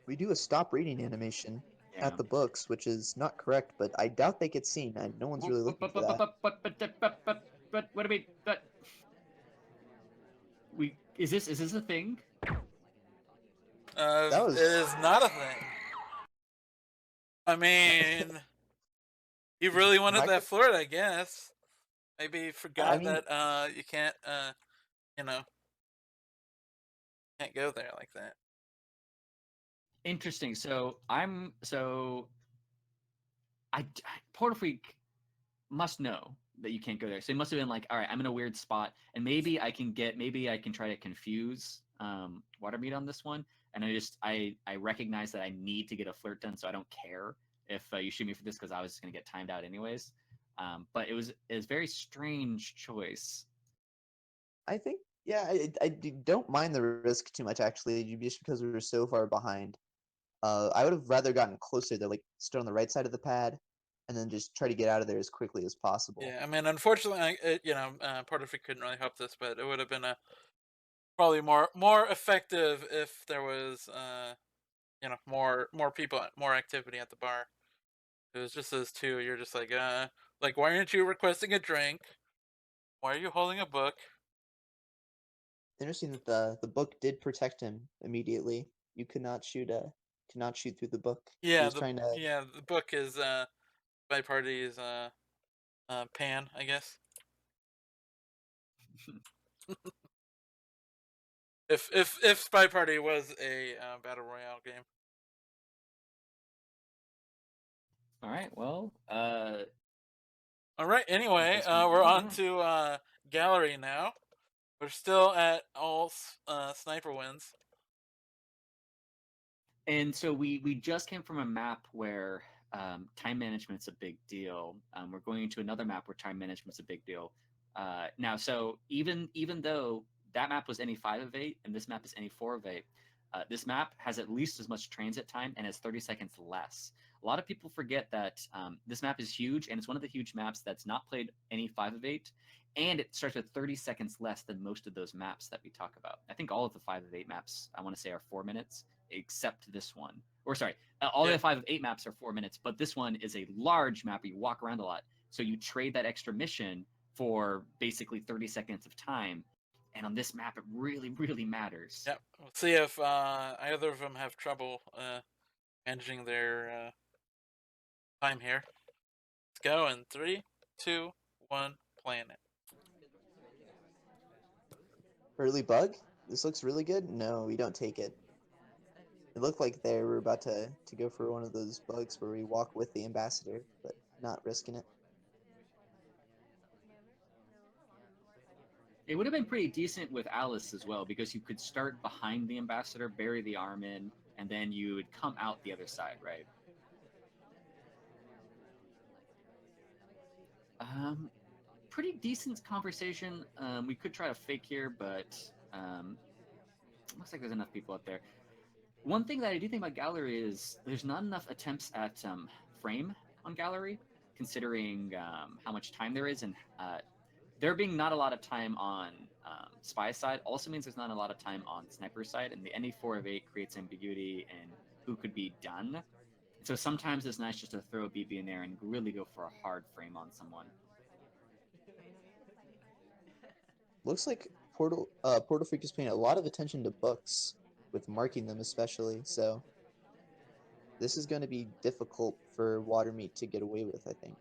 We do a stop reading animation Yeah. at the books, which is not correct, but I doubt they get seen, and no one's really looking for that. But what do we? But is this a thing? It is not a thing. I mean, he really wanted that flirt, I guess. Maybe he forgot that you can't, Can't go there like that. Interesting. So Portalfreek must know that you can't go there. So he must have been like, all right, I'm in a weird spot, and maybe I can try to confuse Watermeat on this one. And I recognize that I need to get a flirt done, so I don't care if you shoot me for this because I was just gonna get timed out anyways. But it was a very strange choice. I think, yeah, don't mind the risk too much actually, just because we were so far behind. I would have rather gotten closer to like stood on the right side of the pad, and then just try to get out of there as quickly as possible. Yeah, I mean, unfortunately, Portalfreek couldn't really help this, but it would have been probably more effective if there was more people, more activity at the bar. It was just those two. You're just like why aren't you requesting a drink? Why are you holding a book? Interesting that the book did protect him immediately. You could not shoot through the book. He Yeah, was trying to. the book is by party's pan, I guess. If Spy Party was a battle royale game. All right. Well, All right. Anyway, we're on to gallery now. We're still at all sniper wins. and so we just came from a map where time management's a big deal. We're going into another map where time management's a big deal. Now, so even though that map was any 5 of 8 and this map is any 4 of 8, this map has at least as much transit time and has 30 seconds less. A lot of people forget that this map is huge, and it's one of the huge maps that's not played any 5 of 8, and it starts with 30 seconds less than most of those maps that we talk about. I think all of the 5 of 8 maps, I want to say, are 4 minutes, except this one. Or sorry, all the 5 of 8 maps are 4 minutes, but this one is a large map where you walk around a lot. So you trade that extra mission for basically 30 seconds of time. And on this map, it really, really matters. Yep. We'll see if either of them have trouble managing their time here. Let's go in 3, 2, 1, playing it. Early bug? This looks really good. No, we don't take it. It looked like they were about to go for one of those bugs where we walk with the ambassador, but not risking it. It would have been pretty decent with Alice as well, because you could start behind the ambassador, bury the arm in, and then you would come out the other side, right? Pretty decent conversation. We could try to fake here, but looks like there's enough people up there. One thing that I do think about gallery is there's not enough attempts at frame on gallery, considering how much time there is, and there being not a lot of time on spy side also means there's not a lot of time on sniper side, and the any 4 of 8 creates ambiguity in who could be done. So sometimes it's nice just to throw a BB in there and really go for a hard frame on someone. Looks like Portalfreek is paying a lot of attention to books, with marking them especially. So this is going to be difficult for Watermeat to get away with, I think.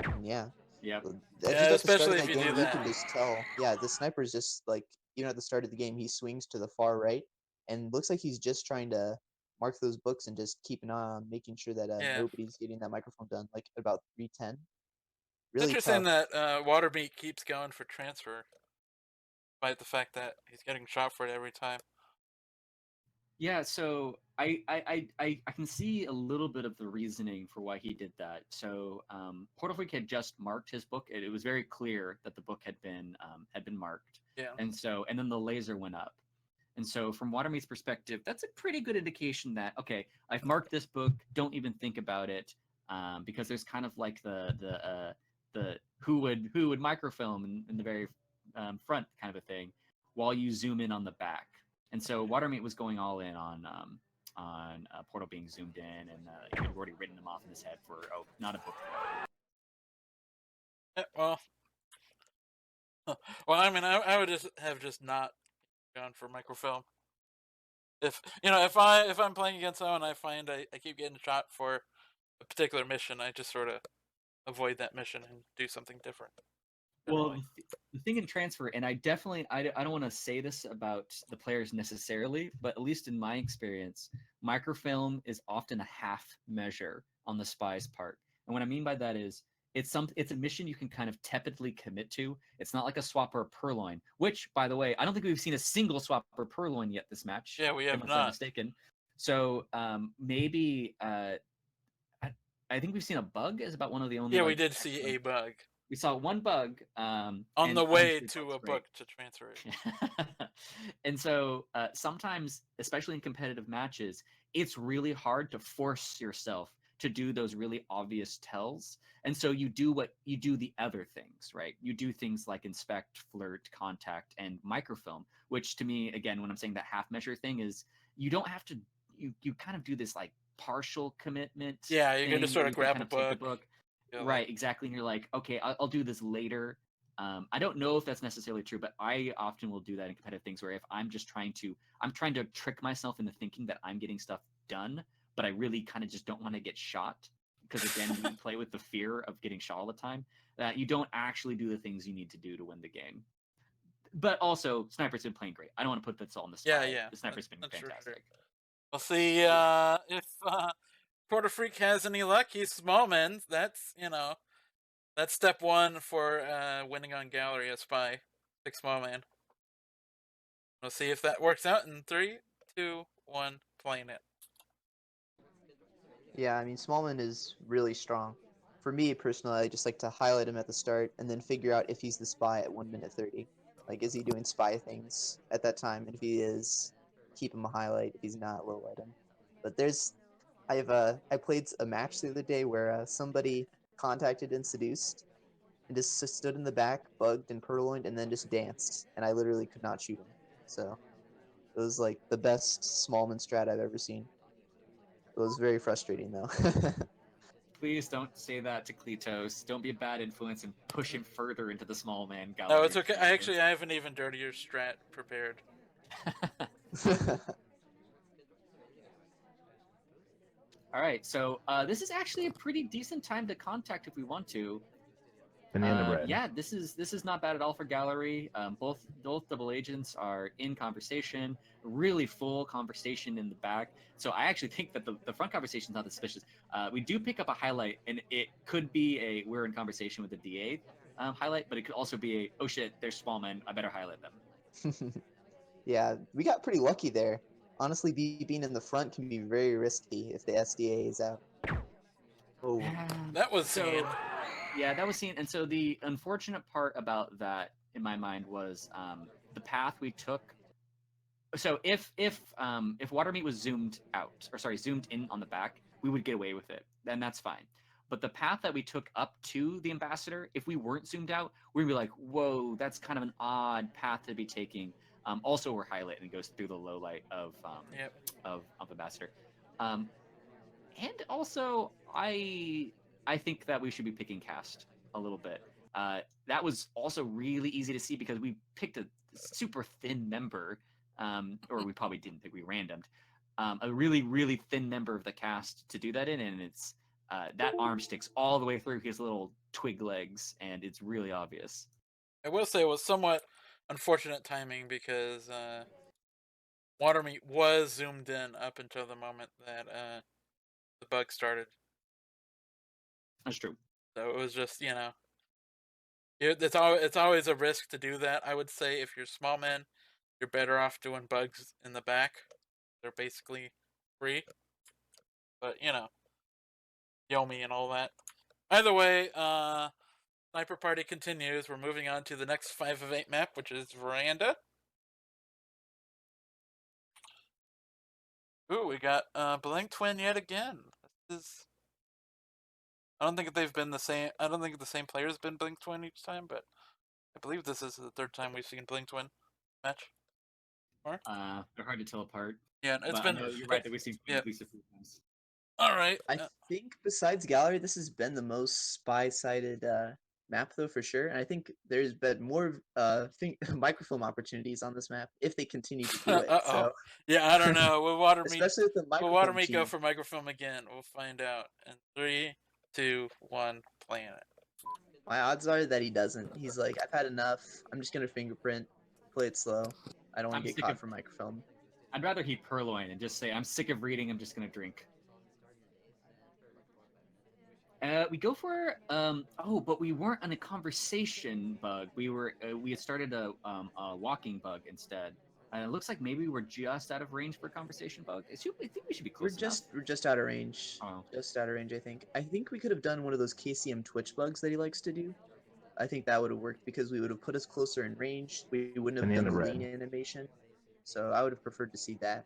And yeah. Yep. Yeah, Just at the start of especially that if you game, do you that. can just tell. Yeah, the sniper's just like, even at the start of the game, he swings to the far right, and looks like he's just trying to mark those books and just keep an eye on making sure that Yeah. nobody's getting that microphone done. Like about 310. It's Really interesting tough. that Watermeat keeps going for transfer, despite the fact that he's getting shot for it every time. Yeah, so I can see a little bit of the reasoning for why he did that. So Portalfreek had just marked his book. It was very clear that the book had been marked. Yeah. And then the laser went up. And so from Watermeat's perspective, that's a pretty good indication that, okay, I've marked this book. Don't even think about it, because there's kind of like the who would microfilm in the very front kind of a thing, while you zoom in on the back. And so Watermeat was going all in on Portal being zoomed in, and he'd already written them off in his head for not a book. Yeah, well, I mean, I would just not gone for microfilm. If I'm playing against someone, I find I keep getting shot for a particular mission, I just sort of avoid that mission and do something different. Well, generally. the thing in transfer, and I definitely, I don't want to say this about the players necessarily, but at least in my experience, microfilm is often a half measure on the spy's part. And what I mean by that is it's a mission you can kind of tepidly commit to. It's not like a swap or a purloin, which, by the way, I don't think we've seen a single swap or purloin yet this match, Yeah, we have unless I'm not. mistaken. So maybe I, I think we've seen a bug as about one of the only Yeah, we like did see a bug we saw one bug on and the way honestly, to bug's a great. book to transfer it. And so sometimes, especially in competitive matches, it's really hard to force yourself to do those really obvious tells. And so you do the other things, right? You do things like inspect, flirt, contact, and microfilm, which to me, again, when I'm saying that half measure thing is you don't have to, you kind of do this like partial commitment Yeah, you're gonna thing sort where of you can grab kind a of take the book. book. Yeah, Right, exactly. And you're like, okay, I'll do this later. I don't know if that's necessarily true, but I often will do that in competitive things where if I'm just I'm trying to trick myself into thinking that I'm getting stuff done, but I really kind of just don't want to get shot. Because again, we play with the fear of getting shot all the time. That you don't actually do the things you need to do to win the game. But also, Sniper's been playing great. I don't want to put this all on the yeah, spy. yeah. The Sniper's been That's for sure. fantastic. We'll see if Portalfreek has any luck. He's Smallman. That's that's step one for winning on gallery as spy. 6 Smallman. We'll see if that works out in 3, 2, 1, playing it. Yeah, I mean, Smallman is really strong. For me personally, I just like to highlight him at the start and then figure out if he's the spy at 1 minute 30. Like, is he doing spy things at that time? And if he is, keep him a highlight. If he's not, low light him. But I played a match the other day where somebody contacted and seduced and just stood in the back, bugged and purloined, and then just danced. And I literally could not shoot him. So it was like the best Smallman strat I've ever seen. It was very frustrating though. Please don't say that to Kletos. Don't be a bad influence and push him further into the small man No, gallery. it's okay. I have an even dirtier strat prepared. All right, so this is actually a pretty decent time to contact if we want to. Banana bread. Yeah, this is not bad at all for gallery. Both double agents are in conversation, really full conversation in the back. So I actually think that the front conversation is not suspicious. We do pick up a highlight, and it could be we're in conversation with the DA highlight, but it could also be oh shit, there's small men, I better highlight them. Yeah, we got pretty lucky there. Honestly, being in the front can be very risky if the SDA is out. Oh, That was so. seen. Yeah, that was seen. And so the unfortunate part about that, in my mind, was the path we took. So if Watermeat was zoomed out, or sorry, zoomed in on the back, we would get away with it. Then that's fine. But the path that we took up to the ambassador, if we weren't zoomed out, we'd be like, whoa, that's kind of an odd path to be taking. Also, we're highlighting and goes through the low light of Yep. of ambassador. And also, I think that we should be picking cast a little bit. That was also really easy to see because we picked a super thin member, or we probably didn't pick, we randomed a really, really thin member of the cast to do that in, and it's that arm sticks all the way through his little twig legs, and it's really obvious. I will say it was somewhat unfortunate timing because Watermeat was zoomed in up until the moment that the bug started. That's true. So it was just it's always a risk to do that. I would say if you're small men, you're better off doing bugs in the back. They're basically free. But Yomi and all that. Either way, Sniper Party continues. We're moving on to the next 5 of 8 map, which is Veranda. Ooh, we got Blink Twin yet again. This is. I don't think they've been the same. I don't think the same player's been Blink Twin each time, but I believe this is the 3rd time we've seen Blink Twin match. Or? They're hard to tell apart. Yeah, it's but been. I know you're right that we've seen Yeah. at least a few times. All right. I think besides gallery, this has been the most spy-sided map though for sure. And I think there's been more microfilm opportunities on this map if they continue to do it. So yeah, I don't know. Will Watermeat especially with the will microfilm Watermeat go team. for microfilm again? We'll find out in 3, 2, 1, playing it. My odds are that he doesn't. He's like, I've had enough. I'm just gonna fingerprint, play it slow. I don't want I'm to get sick caught of- for microfilm. I'd rather he purloin and just say, I'm sick of reading, I'm just going to drink. We go for but we weren't on a conversation bug. We had started a walking bug instead. And it looks like maybe we're just out of range for a conversation bug. I think we should be We're close enough. just out of range. Oh. Just out of range, I think. I think we could have done one of those KCM Twitch bugs that he likes to do. I think that would have worked because we would have put us closer in range. We wouldn't have done Banana the bread. lean animation. So I would have preferred to see that.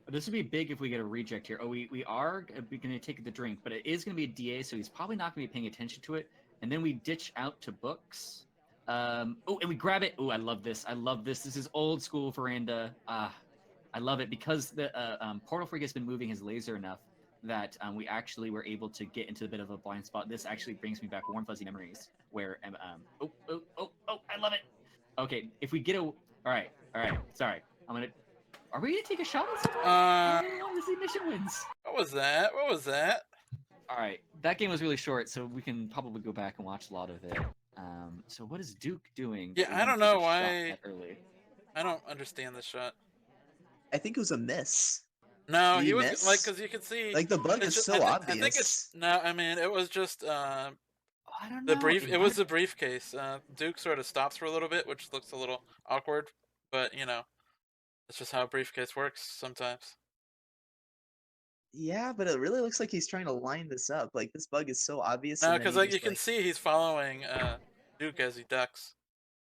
This would be big if we get a reject here. Oh, we are going to take the drink, but it is going to be a DA, so he's probably not going to be paying attention to it. And then we ditch out to books. And we grab it. Oh, I love this. I love this. This is old school veranda. I love it because the Portalfreek has been moving his laser enough that we actually were able to get into a bit of a blind spot. This actually brings me back warm fuzzy memories where I love it. Okay, if we get a all right. Sorry, Are we gonna take a shot at something? The see mission wins. What was that? What was that? All right, that game was really short, so we can probably go back and watch a lot of it. So what is Duke doing? Yeah, that we I didn't don't take know a shot why- at early? I don't understand this shot. I think it was a miss. No, Did he he was miss? like, because you can see Like the bug it's is just, so I obvious. think it's no. I mean, it was just I don't know. the brief. It was the briefcase. Duke sort of stops for a little bit, which looks a little awkward, but you know, it's just how a briefcase works sometimes. Yeah, but it really looks like he's trying to line this up. Like this bug is so obvious. No, and then because he like just, you can see he's following Duke as he ducks.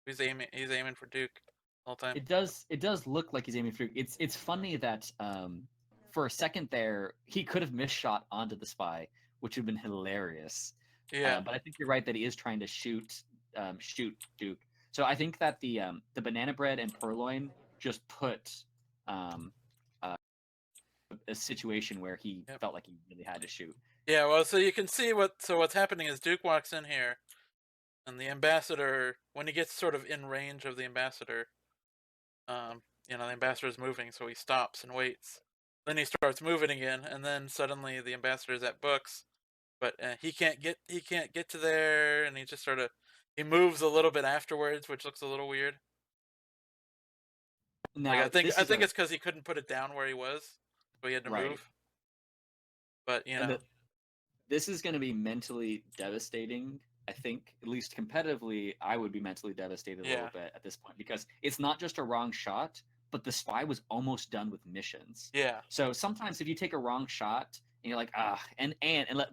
He's aiming for Duke the whole time. It does look like he's aiming for. It's funny that for a second there he could have missed shot onto the spy, which would have been hilarious. Yeah, But I think you're right that he is trying to shoot Duke. So I think that the banana bread and purloin just put a situation where he Yep. felt like he really had to shoot. yeah. Well, so you can see what's happening is Duke walks in here, and the ambassador, when he gets sort of in range of the ambassador, the ambassador's moving, so he stops and waits. Then he starts moving again, and then suddenly the ambassador's at books, but he can't get to there, and he just sort of he moves a little bit afterwards, which looks a little weird. Now, Like this I is think a- it's because he couldn't put it down where he was, so he had to Right. move. But you and know, this is going to be mentally devastating. I think, at least competitively, I would be mentally devastated a Yeah. little bit at this point because it's not just a wrong shot, but the spy was almost done with missions. yeah, So sometimes if you take a wrong shot and you're like,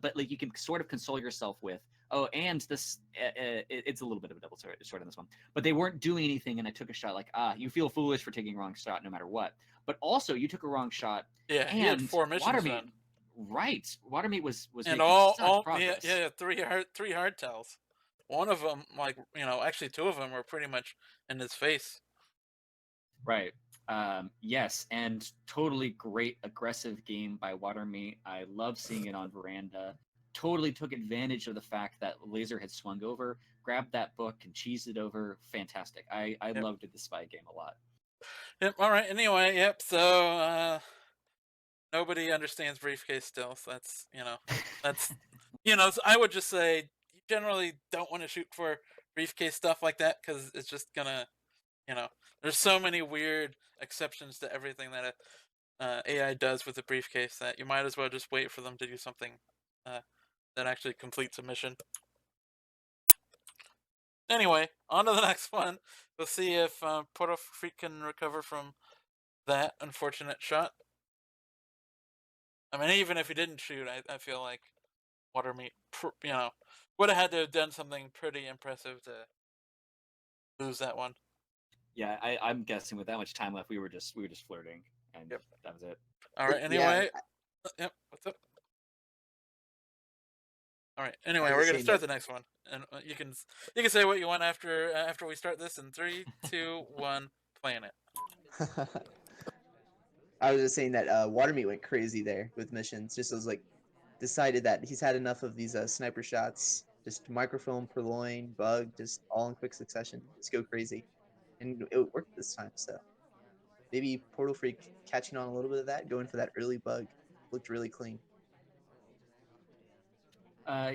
but like you can sort of console yourself with, oh, and this, it's a little bit of a double sword in this one. But they weren't doing anything, and I took a shot. Like, you feel foolish for taking a wrong shot no matter what. But also, you took a wrong shot. yeah. He had And 4 missions Watermeat, done, right? Watermeat was and making such all progress. yeah, 3 hard tells. One of them, like actually 2 of them were pretty much in his face. Right. Yes, and totally great aggressive game by Watermeat. I love seeing it on Veranda. Totally took advantage of the fact that Laser had swung over, grabbed that book, and cheesed it over. Fantastic. I Yep. loved the spy game a lot. Yep. All right. Anyway, yep. So nobody understands briefcase still. So that's so I would just say you generally don't want to shoot for briefcase stuff like that because it's just gonna there's so many weird exceptions to everything that AI does with a briefcase that you might as well just wait for them to do something that actually completes a mission. Anyway, on to the next one. We'll see if Portalfreek can recover from that unfortunate shot. I mean, even if he didn't shoot, I feel like Watermeat, would have had to have done something pretty impressive to lose that one. Yeah, I'm guessing with that much time left, we were just flirting, and Yep. that was it. All right. Yeah, Anyway, yep. What's up? All right. Anyway, was we're just gonna saying start that- the next one, and you can say what you want after we start this in 3, 2, 1. Playing it. I was just saying that Watermeat went crazy there with missions. Just was like decided that he's had enough of these sniper shots. Just microfilm, purloin, bug, just all in quick succession. Just go crazy, and it worked this time. So maybe Portalfreek catching on a little bit of that, going for that early bug, looked really clean.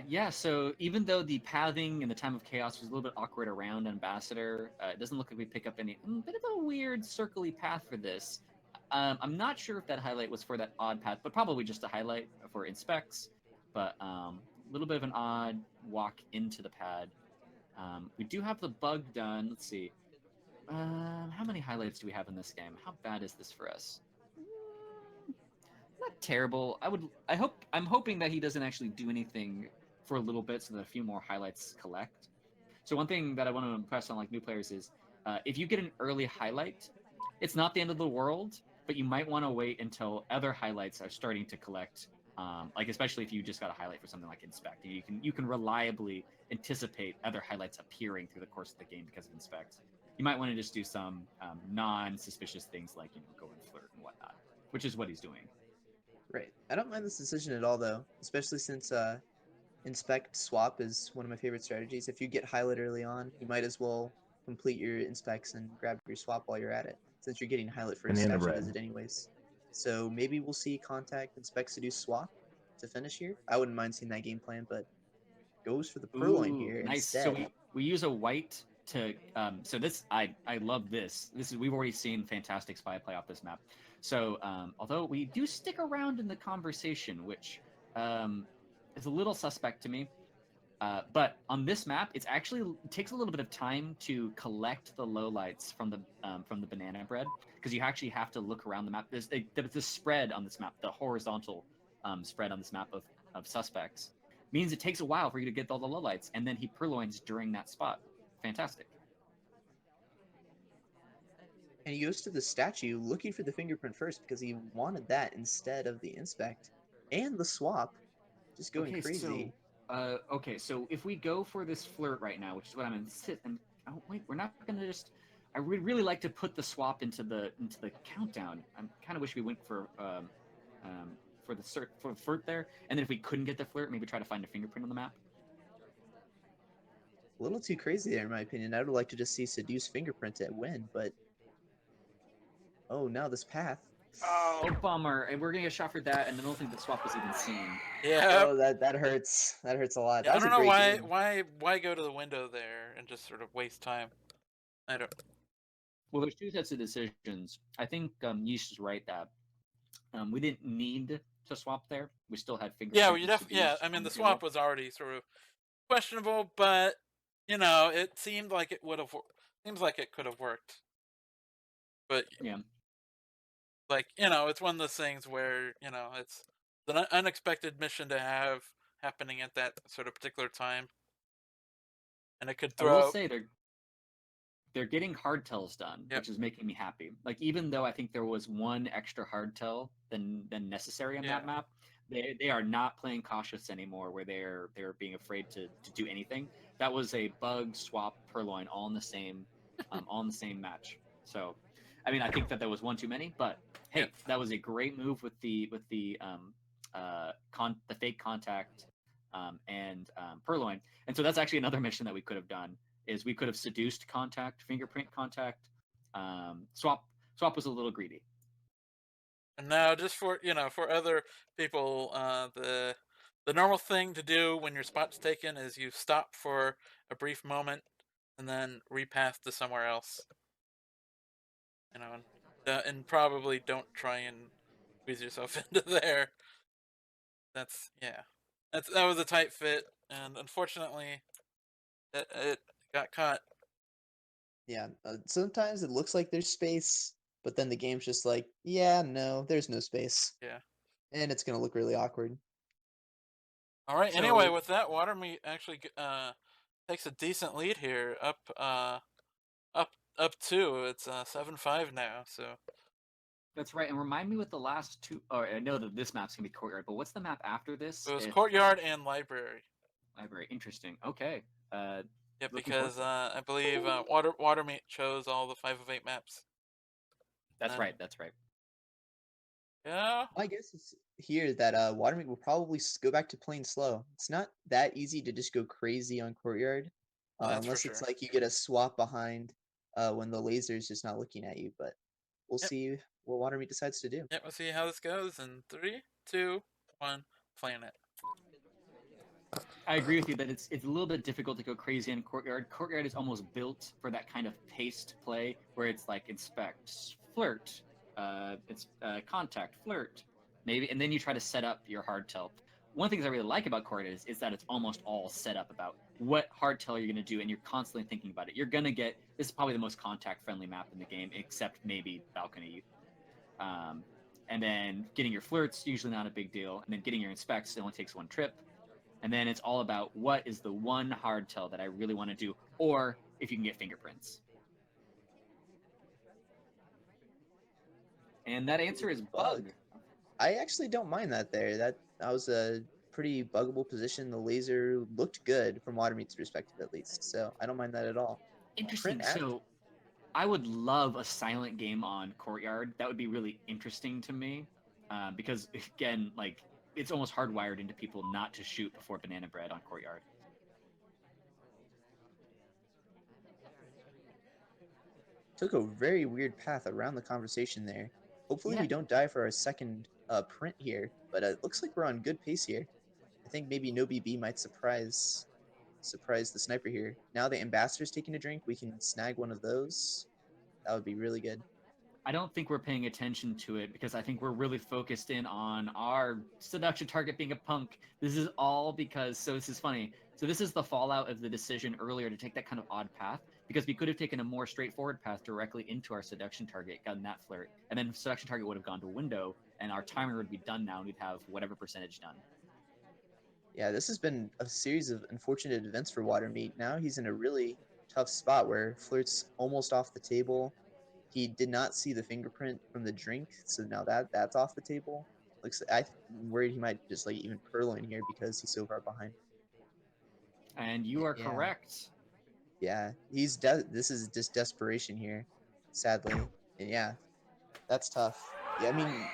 Yeah, so even though the pathing in the Time of Chaos was a little bit awkward around Ambassador, it doesn't look like we pick up any bit of a weird circly path for this. I'm not sure if that highlight was for that odd path, but probably just a highlight for inspects. But a little bit of an odd walk into the pad. We do have the bug done. Let's see. How many highlights do we have in this game? How bad is this for us? Not terrible. I'm hoping that he doesn't actually do anything for a little bit so that a few more highlights collect. So one thing that I want to impress on like new players is if you get an early highlight, it's not the end of the world, but you might want to wait until other highlights are starting to collect. Like especially if you just got a highlight for something like inspect, you can reliably anticipate other highlights appearing through the course of the game because of inspect. You might want to just do some non-suspicious things like go and flirt and whatnot, which is what he's doing. Right. I don't mind this decision at all, though, especially since inspect swap is one of my favorite strategies. If you get highlight early on, you might as well complete your inspects and grab your swap while you're at it, since you're getting highlight for a Banana statue bread. visit anyways. So maybe we'll see contact inspect seduce swap to finish here. I wouldn't mind seeing that game plan, but goes for the purloin Ooh, here nice. So instead. we use a white to so this I love this. This is we've already seen fantastic spy play off this map. So although we do stick around in the conversation, which is a little suspect to me. But on this map, it takes a little bit of time to collect the lowlights from the banana bread because you actually have to look around the map. There's the spread on this map, the horizontal spread on this map of suspects means it takes a while for you to get all the lowlights, and then he purloins during that spot. Fantastic. And he goes to the statue looking for the fingerprint first because he wanted that instead of the inspect. And the swap, just going Okay, crazy. so if we go for this flirt right now, which is what I'm insisting. Oh wait, we're not gonna just. I would really like to put the swap into the countdown. I kind of wish we went for the flirt there, and then if we couldn't get the flirt, maybe try to find a fingerprint on the map. A little too crazy there, in my opinion. I would like to just see seduce fingerprint at win, but oh, now this path. Oh, bummer! And we're gonna get shot for that, and I don't think the swap was even seen. Yeah. Oh, that hurts. That hurts a lot. Yeah, That I was a don't know great game. why go to the window there and just sort of waste time. I don't. Well, there's two sets of decisions. I think Yeesh is right that we didn't need to swap there. We still had Yeah, fingerprint well, and yeah. seduce I mean, on the the swap table. was already sort of questionable, but it seemed like it would have. Seems like it could have worked, but Yeah. it's one of those things where it's an unexpected mission to have happening at that sort of particular time, and it could I will throw. say they're getting hardtails done, Yep. which is making me happy. Like even though I think there was one extra hardtail than necessary on Yeah. that map, they are not playing cautious anymore where they're being afraid to do anything. That was a bug swap purloin all in the same match. So I mean I think that there was one too many, but hey, Yep. that was a great move with the fake contact and purloin. And so that's actually another mission that we could have done is we could have seduced contact, fingerprint contact. Swap was a little greedy. And now, just for other people, the normal thing to do when your spot's taken is you stop for a brief moment and then repath to somewhere else. And probably don't try and squeeze yourself into there. That was a tight fit, and unfortunately, it got caught. Yeah, sometimes it looks like there's space, but then the game's just like, yeah, no, there's no space. Yeah. And it's going to look really awkward. All right. Anyway, So with that, Watermeat actually takes a decent lead here, up two. It's 7-5 now. So that's right. And remind me what the last two. Oh, I know that this map's gonna be courtyard, but what's the map after this? it was If courtyard and library. library. Interesting. Okay. Yeah, Looking forward because to it. I believe Watermeat chose all the 5 of 8 maps. That's And right. That's right. yeah, My guess is here that Watermeat will probably go back to playing slow. It's not that easy to just go crazy on courtyard, that's for unless it's sure. like you get a swap behind when the laser is just not looking at you. But we'll Yep. see what Watermeat decides to do. Yep. We'll see how this goes in 3, 2, 1. Playing it. I agree with you that it's a little bit difficult to go crazy in Courtyard. Courtyard is almost built for that kind of paced play where it's like inspect, flirt, it's contact, flirt, maybe, and then you try to set up your hardtail. One of the things I really like about Courtyard is that it's almost all set up about what hardtail you're going to do, and you're constantly thinking about it. You're going to get this is probably the most contact-friendly map in the game, except maybe Balcony. Um, and then getting your flirts usually not a big deal, and then getting your inspects it only takes one trip. And then it's all about what is the one hardtail that I really want to do, or if you can get fingerprints. And that answer is bug. I actually don't mind that there. That was a pretty buggable position. The laser looked good from Watermeat's perspective, at least. So I don't mind that at all. Interesting. Print So I would love a silent game on Courtyard. That would be really interesting to me, because again, like it's almost hardwired into people not to shoot before banana bread on Courtyard. Took a very weird path around the conversation there. Hopefully Yeah. we don't die for our second print here, but it looks like we're on good pace here. I think maybe no BB might surprise the sniper here. Now the ambassador's taking a drink, we can snag one of those. That would be really good. I don't think we're paying attention to it because I think we're really focused in on our seduction target being a punk. This is all because, so this is funny. So this is the fallout of the decision earlier to take that kind of odd path because we could have taken a more straightforward path directly into our seduction target, gotten that flirt, and then seduction target would have gone to a window and our timer would be done now and we'd have whatever percentage done. Yeah, this has been a series of unfortunate events for Watermeat. Now he's in a really tough spot where Flirt's almost off the table. He did not see the fingerprint from the drink, so now that's off the table. Looks, I'm worried he might just like even purloin here because he's so far behind. And you are Yeah, correct. yeah, this is just desperation here, sadly. And yeah, that's tough. Yeah, I mean,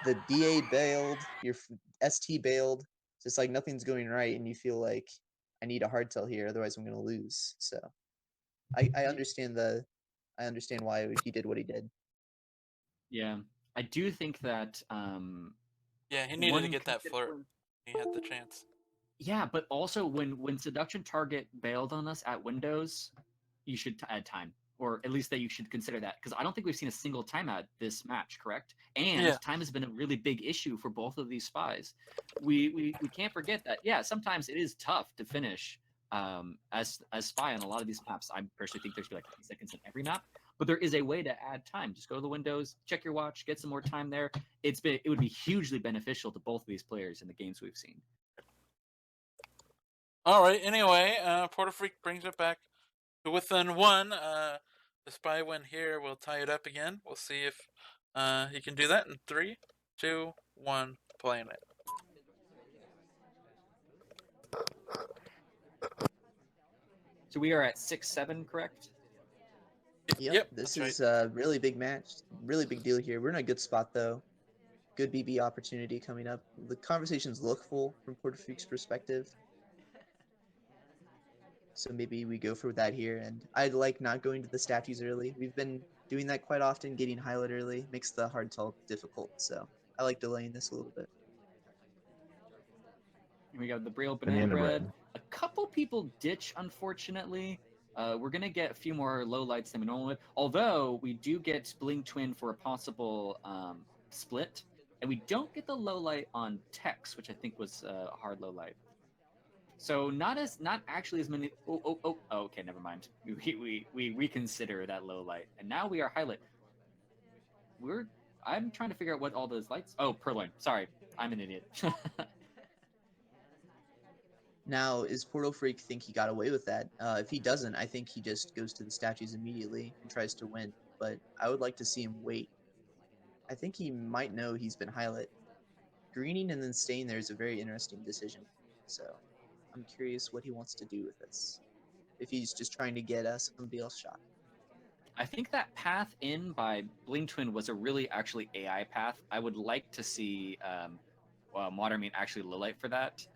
the DA bailed, your ST bailed. Just like nothing's going right, and you feel like I need a hardtail here, otherwise I'm gonna lose. So I understand I understand why he did what he did. Yeah. I do think that Yeah, he needed to one get that flirt. consider- He had the chance. Yeah, but also when seduction target bailed on us at Windows, you should add time, or at least that you should consider that because I don't think we've seen a single timeout this match, correct? And Yeah. time has been a really big issue for both of these spies. We can't forget that. Yeah, sometimes it is tough to finish as spy on a lot of these maps. I personally think there should be like 10 seconds in every map, but there is a way to add time. Just go to the windows, check your watch, get some more time there. It would be hugely beneficial to both of these players in the games we've seen. All right. Anyway, Portalfreek brings it back to within one. The spy win here will tie it up again. We'll see if he can do that in 3, 2, 1. Playing it. So we are at 6-7, correct? Yep, this is a really big match, really big deal here. We're in a good spot though. Good BB opportunity coming up. The conversations look full from Portalfreek's perspective. So maybe we go for that here. And I like not going to the statues early. We've been doing that quite often. Getting highlight early makes the hardtail difficult. So I like delaying this a little bit. We got the real banana bread. A couple people ditch, unfortunately. We're going to get a few more low lights than we normally would. Although we do get Bling Twin for a possible split. And we don't get the low light on Tex, which I think was a hard low light. So not actually as many. Oh, okay, never mind. We reconsider that low light, and now we are highlight. I'm trying to figure out what all those lights. Oh, purloin. Sorry, I'm an idiot. Now, is Portalfreek think he got away with that? If he doesn't, I think he just goes to the statues immediately and tries to win. But I would like to see him wait. I think he might know he's been highlight. Greening and then staying there is a very interesting decision. So I'm curious what he wants to do with this. If he's just trying to get somebody else shot. I think that path in by Bling Twin was a really actually AI path. I would like to see Watermeat actually low light for that.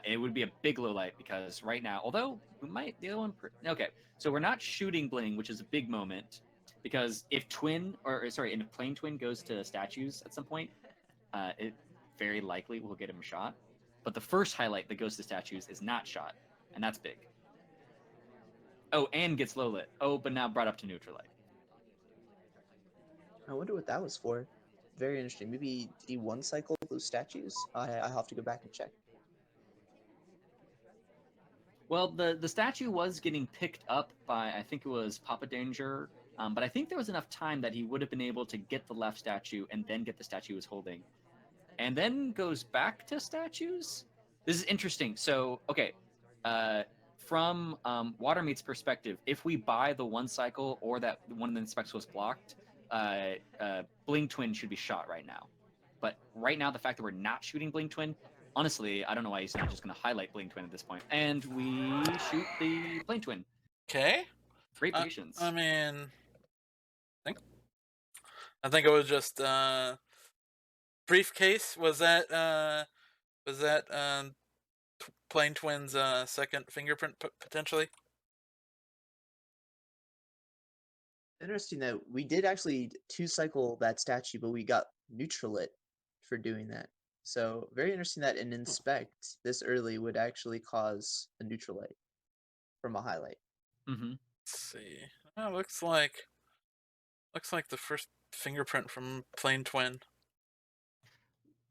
It would be a big low light because right now, although we might the other one. Okay, so we're not shooting Bling, which is a big moment because if if Plain Twin goes to statues at some point, it very likely will get him shot. But the first highlight that goes to statues is not shot, and that's big. Oh, and gets low lit. Oh, but now brought up to neutral light. I wonder what that was for. Very interesting. Maybe did he one cycle those statues? I have to go back and check. Well, the statue was getting picked up by, I think it was Papa Danger, but I think there was enough time that he would have been able to get the left statue and then get the statue he was holding. And then goes back to statues? This is interesting. So, okay, from Watermeat's perspective, if we buy the one cycle or that one of the specs was blocked, Bling Twin should be shot right now. But right now, the fact that we're not shooting Bling Twin, honestly, I don't know why he's not just going to highlight Bling Twin at this point. And we shoot the Bling Twin. Okay. Great patience. I mean, I think it was just briefcase. Was that Plain Twin's second fingerprint potentially? Interesting that we did actually two cycle that statue, but we got neutral it for doing that. So very interesting that an inspect this early would actually cause a neutral light from a highlight. Mm-hmm. Let's see. Oh, looks like the first fingerprint from Plain Twin.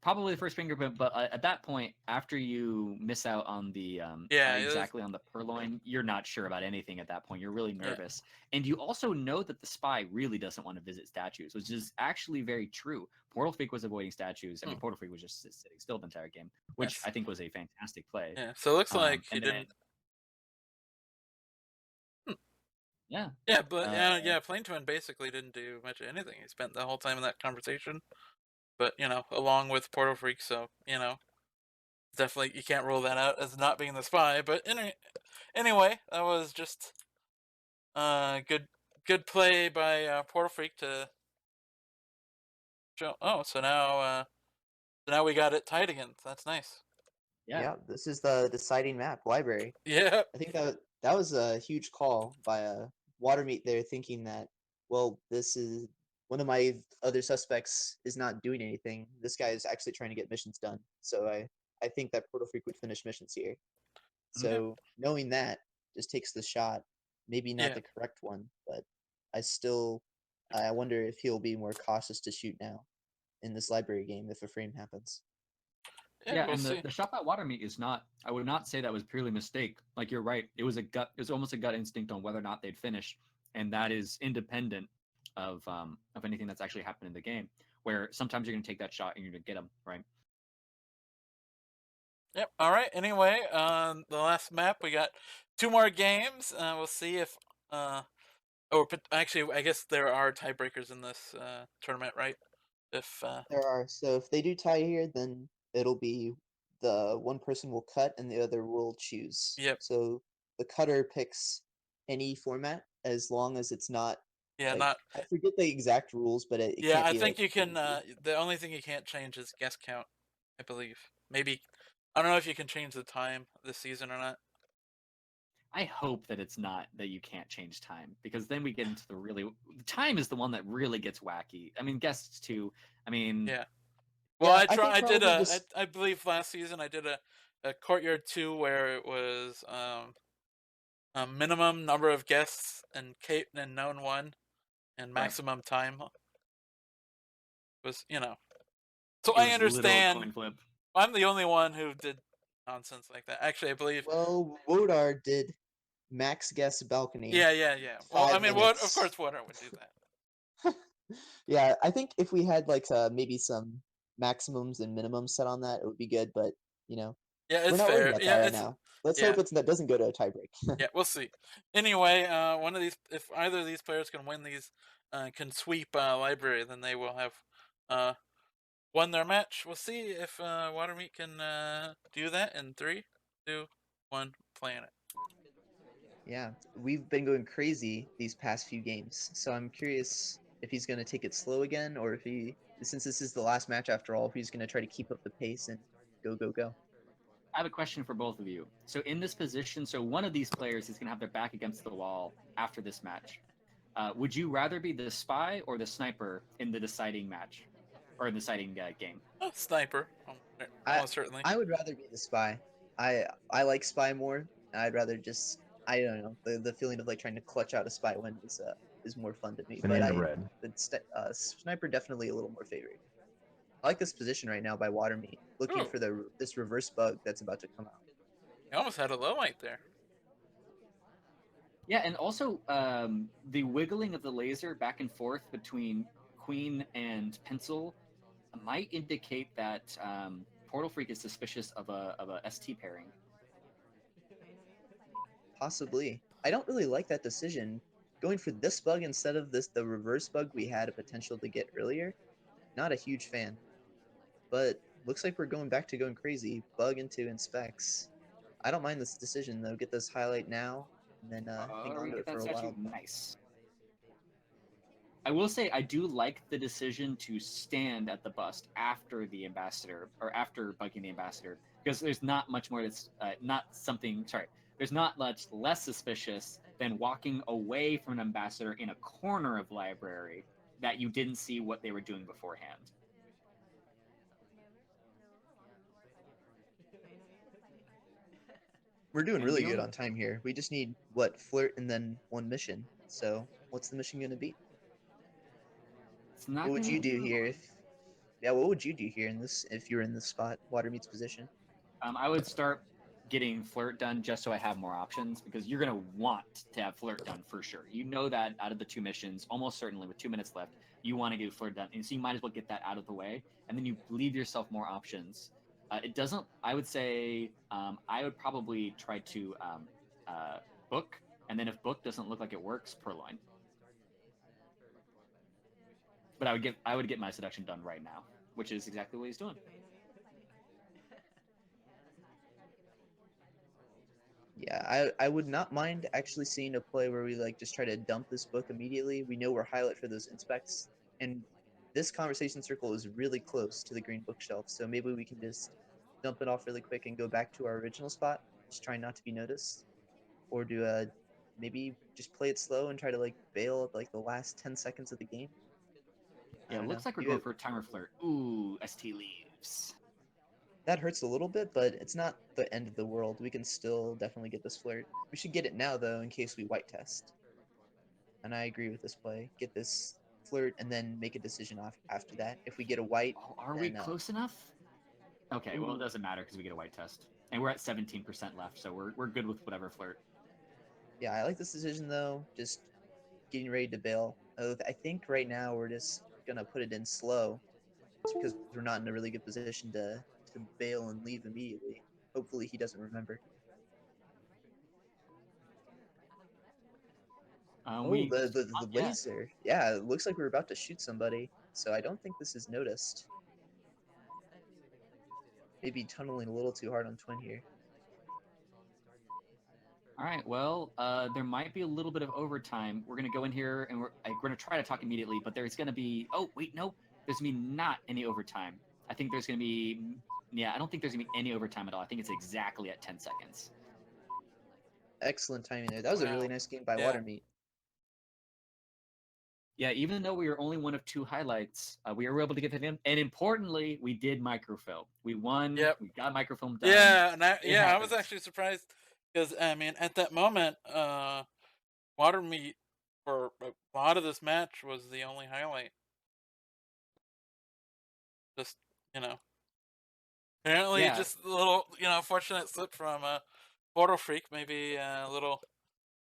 Probably the first fingerprint, but at that point, after you miss out on the exactly on the purloin, you're not sure about anything at that point. You're really nervous, and you also know that the spy really doesn't want to visit statues, which is actually very true. Portalfreek was avoiding statues. I mean, Portalfreek was just sitting still the entire game, which I think was a fantastic play. Yeah, so it looks like he didn't. Yeah. Yeah, but Plain Twin basically didn't do much of anything. He spent the whole time in that conversation. But, along with Portalfreek, so, definitely you can't rule that out as not being the spy. But anyway, that was just good play by Portalfreek to show. Oh, so now we got it tied again. That's nice. Yeah, this is the deciding map, library. Yeah. I think that was a huge call by Watermeat there, thinking that, well, this is one of my other suspects is not doing anything. This guy is actually trying to get missions done. So I think that Portalfreek would finish missions here. So knowing that just takes the shot. Maybe not the correct one, but I wonder if he'll be more cautious to shoot now in this library game if a frame happens. Yeah, we'll and the shot by Watermeat is not. I would not say that was purely mistake. Like you're right, it was almost a gut instinct on whether or not they'd finish, and that is independent of anything that's actually happened in the game. Where sometimes you're going to take that shot and you're going to get them right. Yep. All right. Anyway, the last map we got 2 more games. We'll see if actually I guess there are tiebreakers in this tournament, right? If there are, so if they do tie here, then it'll be the one person will cut and the other will choose. Yep. So the cutter picks any format as long as it's not. Yeah, I forget the exact rules, but it can't be I think you can. The only thing you can't change is guest count, I believe. Maybe I don't know if you can change the time this season or not. I hope that it's not that you can't change time, because then we get into the time is the one that really gets wacky. I mean, guests too. I mean, yeah. Well, I believe last season I did a Courtyard 2 where it was a minimum number of guests and known one, and maximum time was So I understand. Coin flip. I'm the only one who did nonsense like that. Actually, I believe. Well, Wodar did max guest balcony. Yeah. Well, I mean, of course, Wodar would do that. Yeah, I think if we had maybe some maximums and minimums set on that, it would be good. But yeah, we're it's not fair. worried about that right now. Let's hope that doesn't go to a tiebreak. Yeah, we'll see. Anyway, if either of these players can win these, can sweep library, then they will have won their match. We'll see if Watermeat can do that in 3, 2, 1, playing it. Yeah, we've been going crazy these past few games, so I'm curious if he's going to take it slow again, or if since this is the last match after all, if he's going to try to keep up the pace and go. I have a question for both of you. So in this position, one of these players is going to have their back against the wall after this match. Would you rather be the spy or the sniper in the deciding match? or the sighting game. Oh, sniper. I Almost certainly. I would rather be the spy. I like spy more. I'd rather just I don't know the feeling of like trying to clutch out a spy win is more fun to me. But Banana bread. sniper definitely a little more favored. I like this position right now by Watermeat, looking Ooh, for this reverse bug that's about to come out. you almost had a low light there. Yeah, and also the wiggling of the laser back and forth between Queen and Pencil might indicate that Portalfreek is suspicious of a ST pairing. Possibly. I don't really like that decision. Going for this bug instead of the reverse bug we had a potential to get earlier. Not a huge fan. But looks like we're going back to going crazy. Bug into inspects. I don't mind this decision though. Get this highlight now and then hang We on to get it for that a statue. while. Nice. I will say I do like the decision to stand at the bust after the ambassador or after bugging the ambassador because there's not much more that's not something. Sorry, there's not much less suspicious than walking away from an ambassador in a corner of library that you didn't see what they were doing beforehand. We're doing And really the good only on time here. We just need what flirt and then one mission. So what's the mission gonna be? it's not What would going to you be do too here long. if yeah, what would you do here in this if you were in this spot, Watermeat's position? I would start getting flirt done just so I have more options because you're gonna want to have flirt done for sure. You know that out of the two missions, almost certainly with 2 minutes left, you want to get flirt done, and so you might as well get that out of the way, and then you leave yourself more options. It doesn't. I would say I would probably try to book, and then if book doesn't look like it works, purloin. But I would get my seduction done right now, which is exactly what he's doing. Yeah, I would not mind actually seeing a play where we like just try to dump this book immediately. We know we're highlight for those inspects, and this conversation circle is really close to the green bookshelf, so maybe we can just dump it off really quick and go back to our original spot, just trying not to be noticed, or do a maybe just play it slow and try to like bail at like the last 10 seconds of the game. I Yeah, it don't know. looks like we're going for a timer flirt. Ooh, ST leaves. That hurts a little bit, but it's not the end of the world. We can still definitely get this flirt. We should get it now though, in case we white test. And I agree with this play. Get this flirt and then make a decision off after that. If we get a white, Oh, are we then close enough? Okay, well, it doesn't matter because we get a white test. And we're at 17% left, so we're good with whatever flirt. yeah, I like this decision though. Just getting ready to bail. I think right now we're just gonna put it in slow, just because we're not in a really good position to bail and leave immediately. Hopefully he doesn't remember. Oh, We the yeah. laser. Yeah, it looks like we're about to shoot somebody. So I don't think this is noticed. Maybe tunneling a little too hard on Twin here. All right. Well, there might be a little bit of overtime. We're gonna go in here and we're gonna try to talk immediately, but there's gonna be. Oh wait, no. There's gonna be not any overtime. I think there's gonna be. Yeah, I don't think there's gonna be any overtime at all. I think it's exactly at 10 seconds. Excellent timing there. That was a really Wow. nice game by Yeah. Watermeat. Yeah, even though we were only one of two highlights, we were able to get that in. And importantly, we did microfilm. We won. Yep. We got microfilm done. Yeah, and It I was happens. actually surprised because I mean, at that moment, Watermeat for a lot of this match was the only highlight. Just you know, apparently, Yeah. just a little fortunate slip from Portalfreek, maybe a little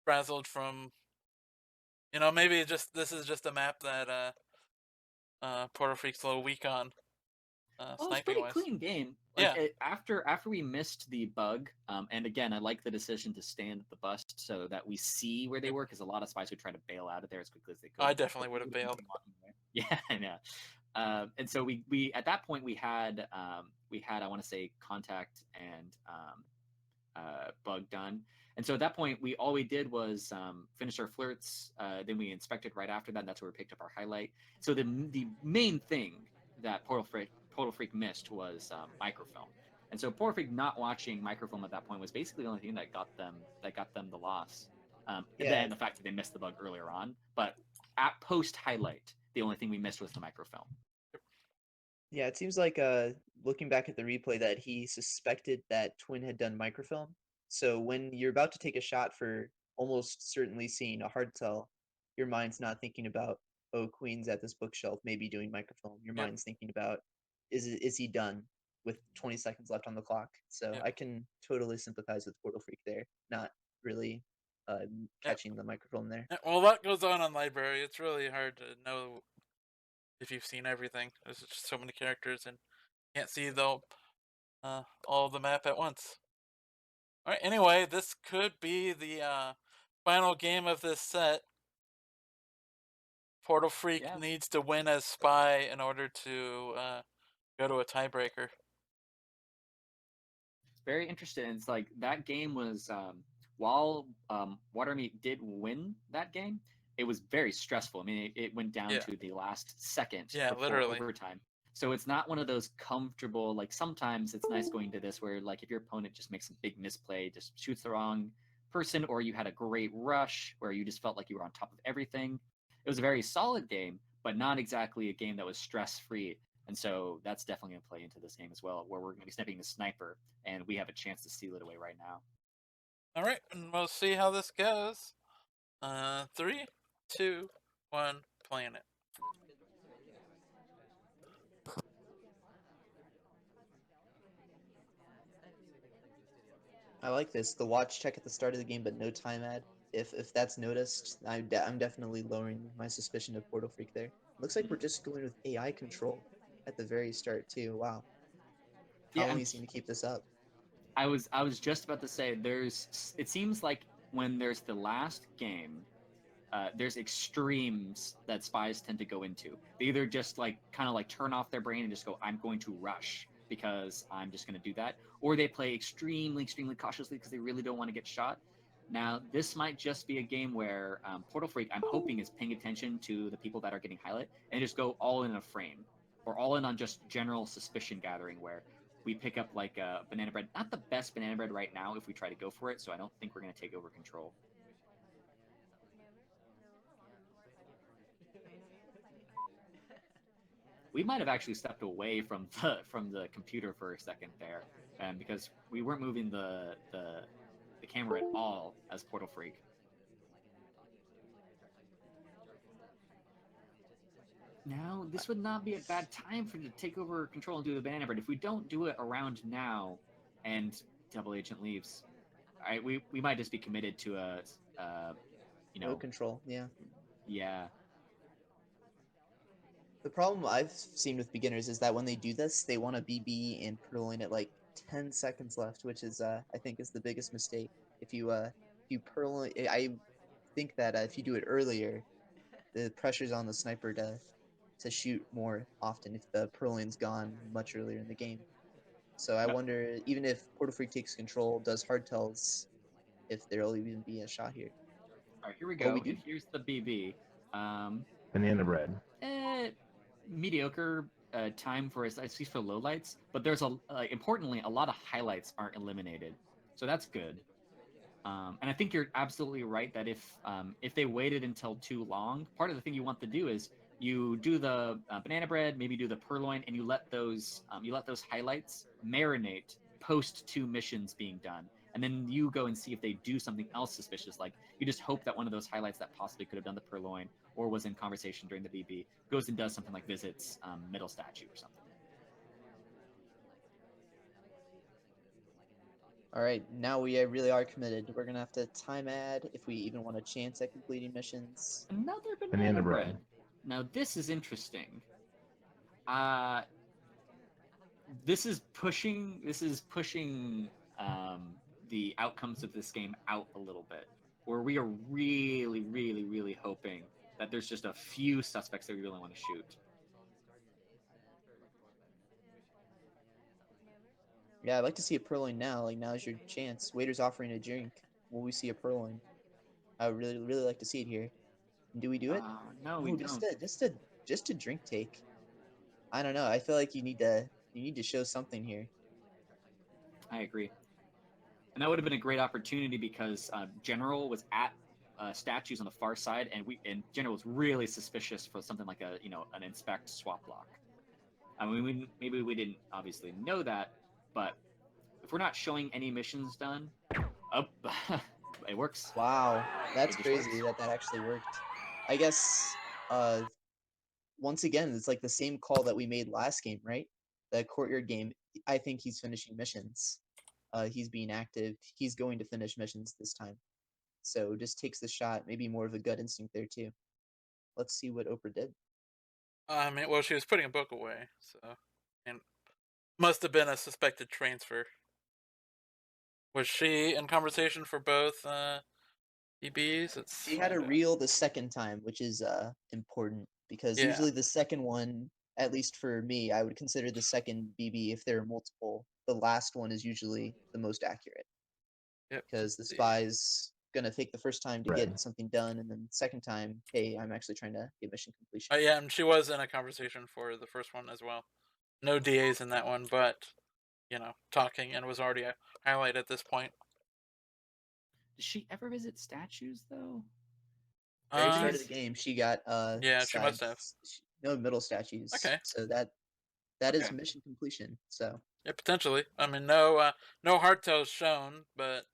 frazzled from maybe just this is just a map that Portalfreek's a little weak on Well, it was a sniping pretty wise. clean game. Like Yeah, after we missed the bug, and again, I like the decision to stand at the bust so that we see where they yep. were, because a lot of spies would try to bail out of there as quickly as they could. I definitely But would we have would bailed. continue walking away. Yeah, I know. And so we at that point we had I want to say contact and bug done. And so at that point, all we did was finish our flirts. Then we inspected right after that. And that's where we picked up our highlight. So the main thing that Portalfreek missed was microfilm. And so Portalfreek not watching microfilm at that point was basically the only thing that got them the loss. Yeah, And the fact that they missed the bug earlier on, but at post highlight, the only thing we missed was the microfilm. Yeah, it seems like looking back at the replay that he suspected that Twin had done microfilm. So when you're about to take a shot for almost certainly seeing a hardtail, your mind's not thinking about, oh, Queen's at this bookshelf, maybe doing microfilm. Your Yep. mind's thinking about, is he done with 20 seconds left on the clock? So Yep. I can totally sympathize with Portalfreek there, not really catching the microfilm there. Well, a lot goes on library. It's really hard to know if you've seen everything. There's just so many characters and can't see all of the map at once. All right. Anyway, this could be the final game of this set. Portalfreek Yeah. needs to win as spy in order to go to a tiebreaker. Very interesting. It's like that game was while Watermeat did win that game, it was very stressful. I mean, it went down Yeah. to the last second Yeah, before literally. overtime. So it's not one of those comfortable, like sometimes it's nice going to this where like if your opponent just makes a big misplay, just shoots the wrong person, or you had a great rush where you just felt like you were on top of everything. It was a very solid game, but not exactly a game that was stress free. And so that's definitely going to play into this game as well, where we're going to be sniping the sniper, and we have a chance to steal it away right now. All right, and we'll see how this goes. 3, 2, 1, playing it. I like this. The watch check at the start of the game, but no time ad. If that's noticed, I'm definitely lowering my suspicion of Portalfreek there. Looks like we're just going with AI control at the very start too. Wow, how Yeah, long is he gonna keep this up? I was just about to say it seems like when there's the last game, there's extremes that spies tend to go into. They either just like kind of like turn off their brain and just go, I'm going to rush because I'm just going to do that, or they play extremely cautiously because they really don't want to get shot. Now this might just be a game where Portalfreek, I'm hoping, is paying attention to the people that are getting highlight and just go all in a frame, or all in on just general suspicion gathering where we pick up like a banana bread. Not the best banana bread right now if we try to go for it, so I don't think we're going to take over control. We might have actually stepped away from the computer for a second there, because we weren't moving the camera at all as Portalfreek. Now, this would not be a bad time for you to take over control and do the banana bread. If we don't do it around now, and Double Agent leaves, we might just be committed to a No control, yeah. Yeah. The problem I've seen with beginners is that when they do this, they want to BB and purloin at like 10 seconds left, which is I think is the biggest mistake. If you purloin, I think that if you do it earlier, the pressure's on the sniper to shoot more often if the purloin's gone much earlier in the game. So I wonder, even if Portalfreek takes control, does hardtails, if there'll even be a shot here. All right, here we Oh, we go. do. And here's the BB. Banana bread. Mediocre time for at least for lowlights, but there's importantly a lot of highlights aren't eliminated, so that's good. And I think you're absolutely right that if they waited until too long, part of the thing you want to do is you do the banana bread, maybe do the purloin, and you let those highlights marinate post 2 missions being done, and then you go and see if they do something else suspicious. Like you just hope that one of those highlights that possibly could have done the purloin or was in conversation during the BB goes and does something like visits middle statue or something. All right, now we really are committed. We're gonna have to time ad if we even want a chance at completing missions. Another banana, Banana bread. bread. Now this is interesting. This is pushing the outcomes of this game out a little bit, where we are really hoping that there's just a few suspects that we really want to shoot. Yeah, I'd like to see a purloin now. Like now's your chance. Waiter's offering a drink. Will we see a purloin? I would really like to see it here. Do we do it? No, we Ooh, don't. just a drink take. I don't know. I feel like you need to show something here. I agree. And that would have been a great opportunity because General was at statues on the far side, and General was really suspicious for something like an inspect swap block. I mean, maybe we didn't obviously know that, but if we're not showing any missions done, up, it works. Wow, that's It just works. crazy that actually worked. I guess once again, it's like the same call that we made last game, right? The courtyard game. I think he's finishing missions. He's being active. He's going to finish missions this time. So just takes the shot. Maybe more of a gut instinct there too. Let's see what Oprah did. I mean, well, she was putting a book away, so and must have been a suspected transfer. Was she in conversation for both EBs? She had a reel the second time, which is important because Yeah. usually the second one, at least for me, I would consider the second BB if there are multiple. The last one is usually the most accurate Yep. because the let's see. spy's gonna take the first time to Red. get something done, and then the second time, hey, I'm actually trying to get mission completion. Yeah, and she was in a conversation for the first one as well. No DAs in that one, but talking, and was already highlighted at this point. Does she ever visit statues though? Very start of the game, she got Yeah, she must have. no middle statues. Okay. So that is Okay. mission completion. So Yeah, potentially. I mean, no hardtails shown, but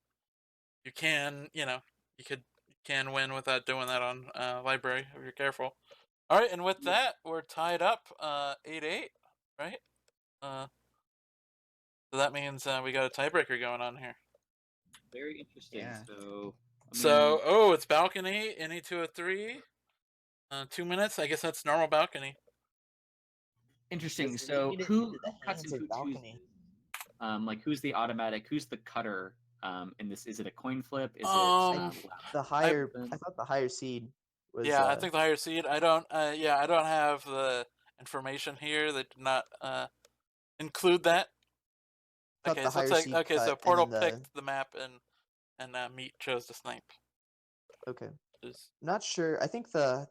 you can, you can win without doing that on library if you're careful. All right, and with Yeah. that, we're tied up 8-8, right? So that means we got a tiebreaker going on here. Very interesting. Yeah. So, it's balcony. Any 2 of 3. 2 minutes. I guess that's normal balcony. Interesting. Just So leaving it who into the cuts hands and of who balcony. chooses? Like who's the automatic? Who's the cutter? In this, is it a coin flip? Is The higher, I thought the higher seed was. Yeah, I think the higher seed. I don't. I don't have the information here. They did not include that. thought Okay, the so higher it's like seed okay, so cut, and Portal then picked the map and Meat chose the snipe. okay. Is Not sure. I think the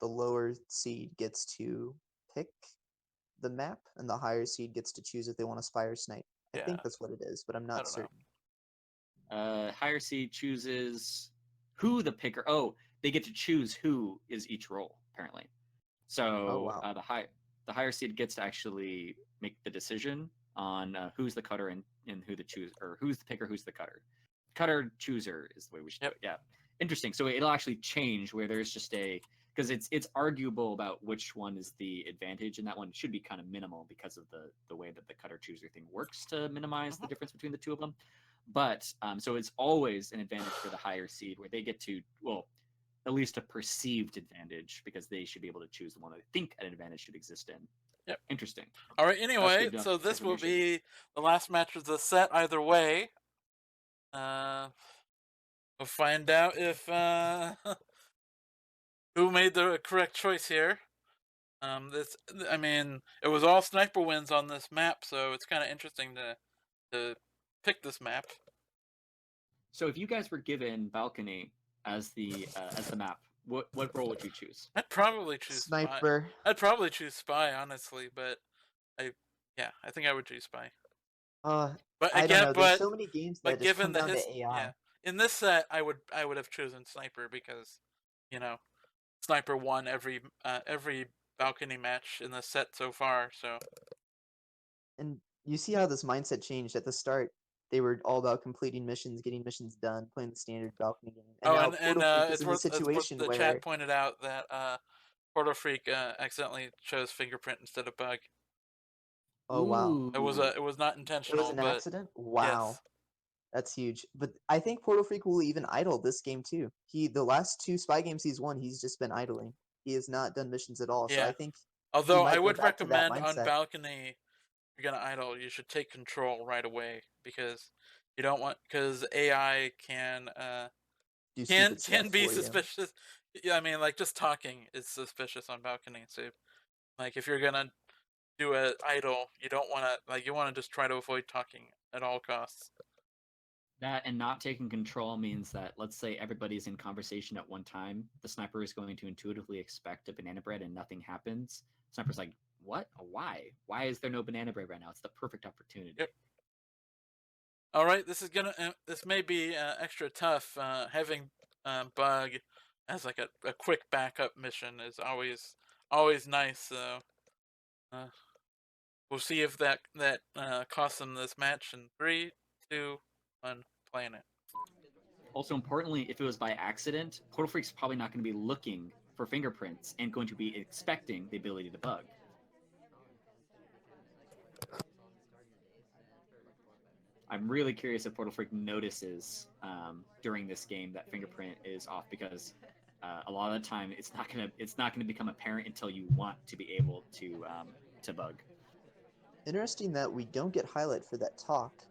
lower seed gets to pick the map, and the higher seed gets to choose if they want to spy or snipe. I Yeah. think that's what it is, but I'm I not don't certain. know. Higher seed chooses who the picker. Oh, they get to choose who is each role apparently. So Oh, wow. the higher seed gets to actually make the decision on who's the cutter and who the choose, or who's the picker, who's the cutter. Cutter chooser is the way we should do it. Yeah, interesting. So it'll actually change where there's just because it's arguable about which one is the advantage, and that one should be kind of minimal because of the way that the cutter chooser thing works to minimize the difference between the two of them. But so it's always an advantage for the higher seed where they get to, well, at least a perceived advantage because they should be able to choose the one they think an advantage should exist in. Yep. Interesting. All right. Anyway, good so this will information. be the last match of the set either way. We'll find out if who made the correct choice here. I mean, it was all sniper wins on this map, so it's kind of interesting to pick this map. So if you guys were given balcony as the map, what role would you choose? I'd probably choose Sniper. Spy. I'd probably choose spy, honestly, but I think I would choose spy. But I again, don't know. There's so many games that but just given come down to AI. yeah, in this set, I would have chosen sniper because sniper won every balcony match in the set so far. So And you see how this mindset changed at the start. They were all about completing missions, getting missions done, playing the standard balcony game. And now Portalfreek is in the situation the where chat pointed out that Portalfreek accidentally chose fingerprint instead of bug. oh wow, It was not it intentional. was an but accident. Wow, yes. that's huge. But I think Portalfreek will even idle this game too. The last 2 spy games he's won, he's just been idling. He has not done missions at all. So I think Although I might go would back to that recommend on mindset. balcony, if you're gonna idle, you should take control right away because you don't want because AI can Do stupid can stuff be for you. suspicious. Yeah, I mean, like just talking is suspicious on balcony. So, like if you're gonna do a idle, you don't want to you want to just try to avoid talking at all costs. That and not taking control means that, let's say everybody's in conversation at one time, the sniper is going to intuitively expect a banana bread and nothing happens. Sniper's like, what? Why? Why is there no banana bread right now? It's the perfect opportunity. Yep. All right, this may be extra tough. Having bug as like a quick backup mission is always nice. So we'll see if that costs them this match in 3, 2, 1, playing it. Also, importantly, if it was by accident, Portalfreek's probably not going to be looking for fingerprints and going to be expecting the ability to bug. I'm really curious if Portalfreek notices during this game that fingerprint is off, because a lot of the time it's not gonna become apparent until you want to be able to bug. Interesting that we don't get highlight for that talk,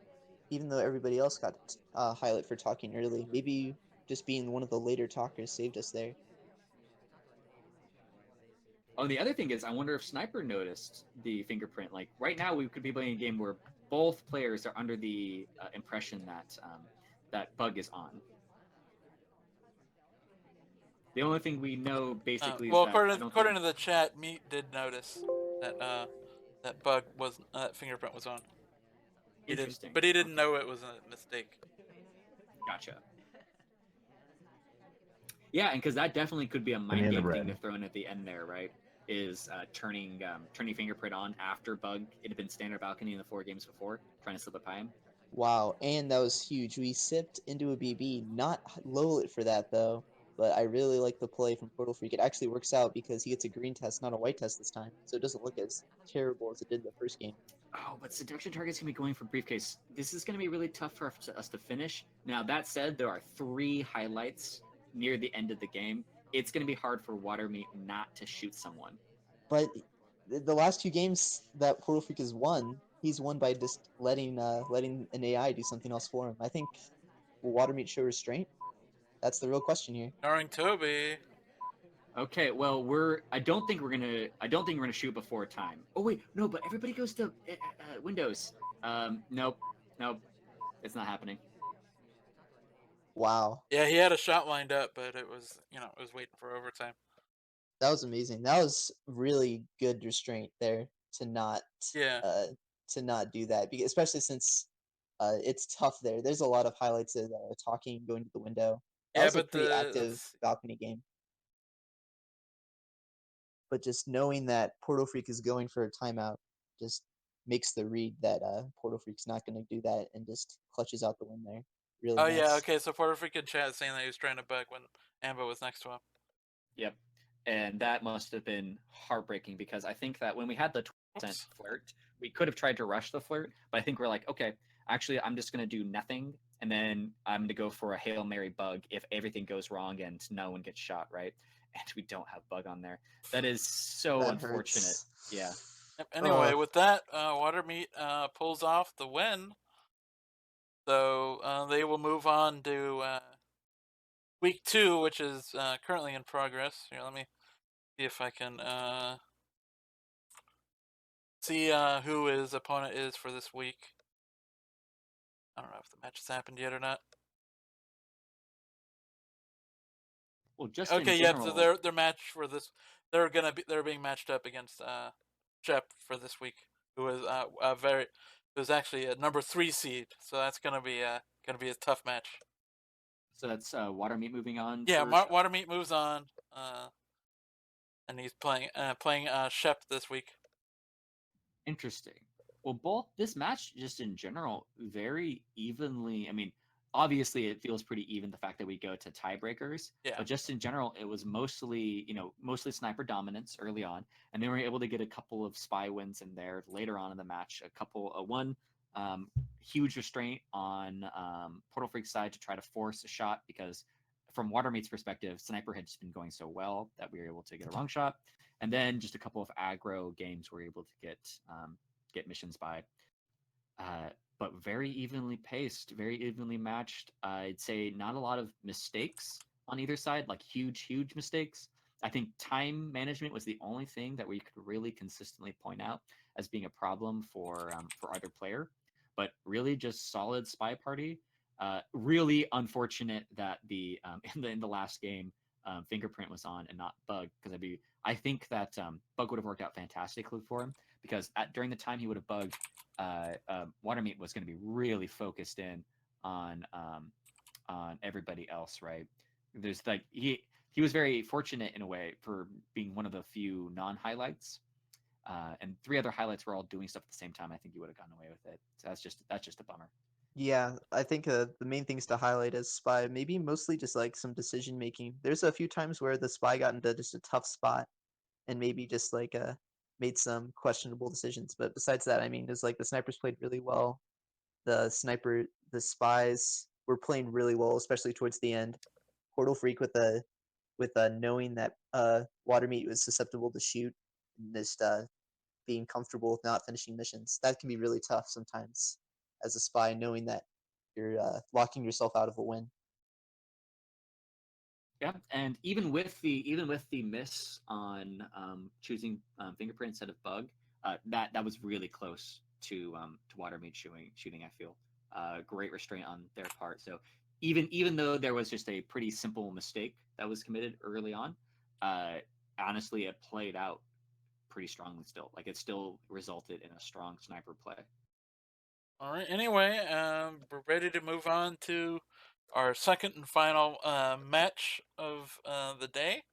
even though everybody else got highlight for talking early. Maybe just being one of the later talkers saved us there. Oh, the other thing is, I wonder if Sniper noticed the fingerprint. Like right now, we could be playing a game where both players are under the impression that that bug is on. The only thing we know basically well, is that according to the chat, Meat did notice that that bug was that fingerprint was on. Interesting. But he didn't know it was a mistake. Gotcha. Yeah, and because that definitely could be a mind game thing to throw in at the end there, right? Is turning fingerprint on after bug. It had been standard balcony in the 4 games before, trying to slip it by him. Wow, and that was huge. We sipped into a BB, not low lit for that though, but I really like the play from Portalfreek. It actually works out because he gets a green test, not a white test this time, so it doesn't look as terrible as it did in the first game. Oh, but seduction target's gonna be going for briefcase. This is gonna be really tough for us to finish. Now that said, there are 3 highlights near the end of the game. It's gonna be hard for Watermeat not to shoot someone. But the last 2 games that Portalfreek has won, he's won by just letting an AI do something else for him. I think, will Watermeat show restraint? That's the real question here. Ignoring Toby. Okay, well I don't think we're gonna shoot before time. Oh wait, no, but everybody goes to Windows. Nope, it's not happening. Wow. Yeah, he had a shot lined up, but it was waiting for overtime. That was amazing. That was really good restraint there to not do that, because especially since it's tough there. There's a lot of highlights of talking, going to the window. That was a pretty active balcony game. But just knowing that Portalfreek is going for a timeout just makes the read that Portalfreek's not going to do that and just clutches out the win there. Really nice. Yeah, okay, so Portalfreek in chat saying that he was trying to bug when Amber was next to him. Yep. And that must have been heartbreaking, because I think that when we had the 20% flirt, we could have tried to rush the flirt, but I think we're like, okay, actually, I'm just going to do nothing, and then I'm going to go for a Hail Mary bug if everything goes wrong and no one gets shot, right? And we don't have bug on there. That is so unfortunate. Hurts. Yeah. Anyway, with that, Watermeat pulls off the win. So they will move on to week 2, which is currently in progress. Here, let me see if I can see who his opponent is for this week. I don't know if the match has happened yet or not. Well, just okay, in general, so their match for this, they're being matched up against Shep for this week, who is who's actually a number 3 seed. So that's gonna be a tough match. So that's Watermeat moving on. Yeah, Watermeat moves on, and he's playing Shep this week. Interesting. Well, both this match, just in general, very evenly. I mean, obviously, it feels pretty even, the fact that we go to tiebreakers. Yeah. But just in general, it was mostly sniper dominance early on, and they were able to get a couple of spy wins in there later on in the match. One huge restraint on Portalfreek's side to try to force a shot, because from Watermeat's perspective, Sniper had just been going so well that we were able to get a wrong shot. And then just a couple of aggro games we were able to get missions by. But very evenly paced, very evenly matched. I'd say not a lot of mistakes on either side, like huge mistakes. I think time management was the only thing that we could really consistently point out as being a problem for either player. But really just solid spy party. Really unfortunate that the in the last game, fingerprint was on and not bug, because I think that bug would have worked out fantastically for him, because during the time he would have bugged, Watermeat was going to be really focused in on everybody else, right? There's like he was very fortunate in a way for being one of the few non-highlights, and 3 other highlights were all doing stuff at the same time, I think you would have gotten away with it. So that's just a bummer. Yeah, I think the main things to highlight as spy, maybe mostly just like some decision making. There's a few times where the spy got into just a tough spot and maybe just like made some questionable decisions. But besides that, I mean, it's like the snipers played really well. The spies were playing really well, especially towards the end. Portalfreek with knowing that Watermeat was susceptible to shoot and just being comfortable with not finishing missions. That can be really tough sometimes as a spy, knowing that you're locking yourself out of a win. Yeah, and even with the miss on choosing fingerprint instead of bug, that was really close to Watermeat shooting. I feel great restraint on their part. So even though there was just a pretty simple mistake that was committed early on, honestly, it played out pretty strongly still. Like it still resulted in a strong sniper play. All right. Anyway, we're ready to move on to our second and final match of the day.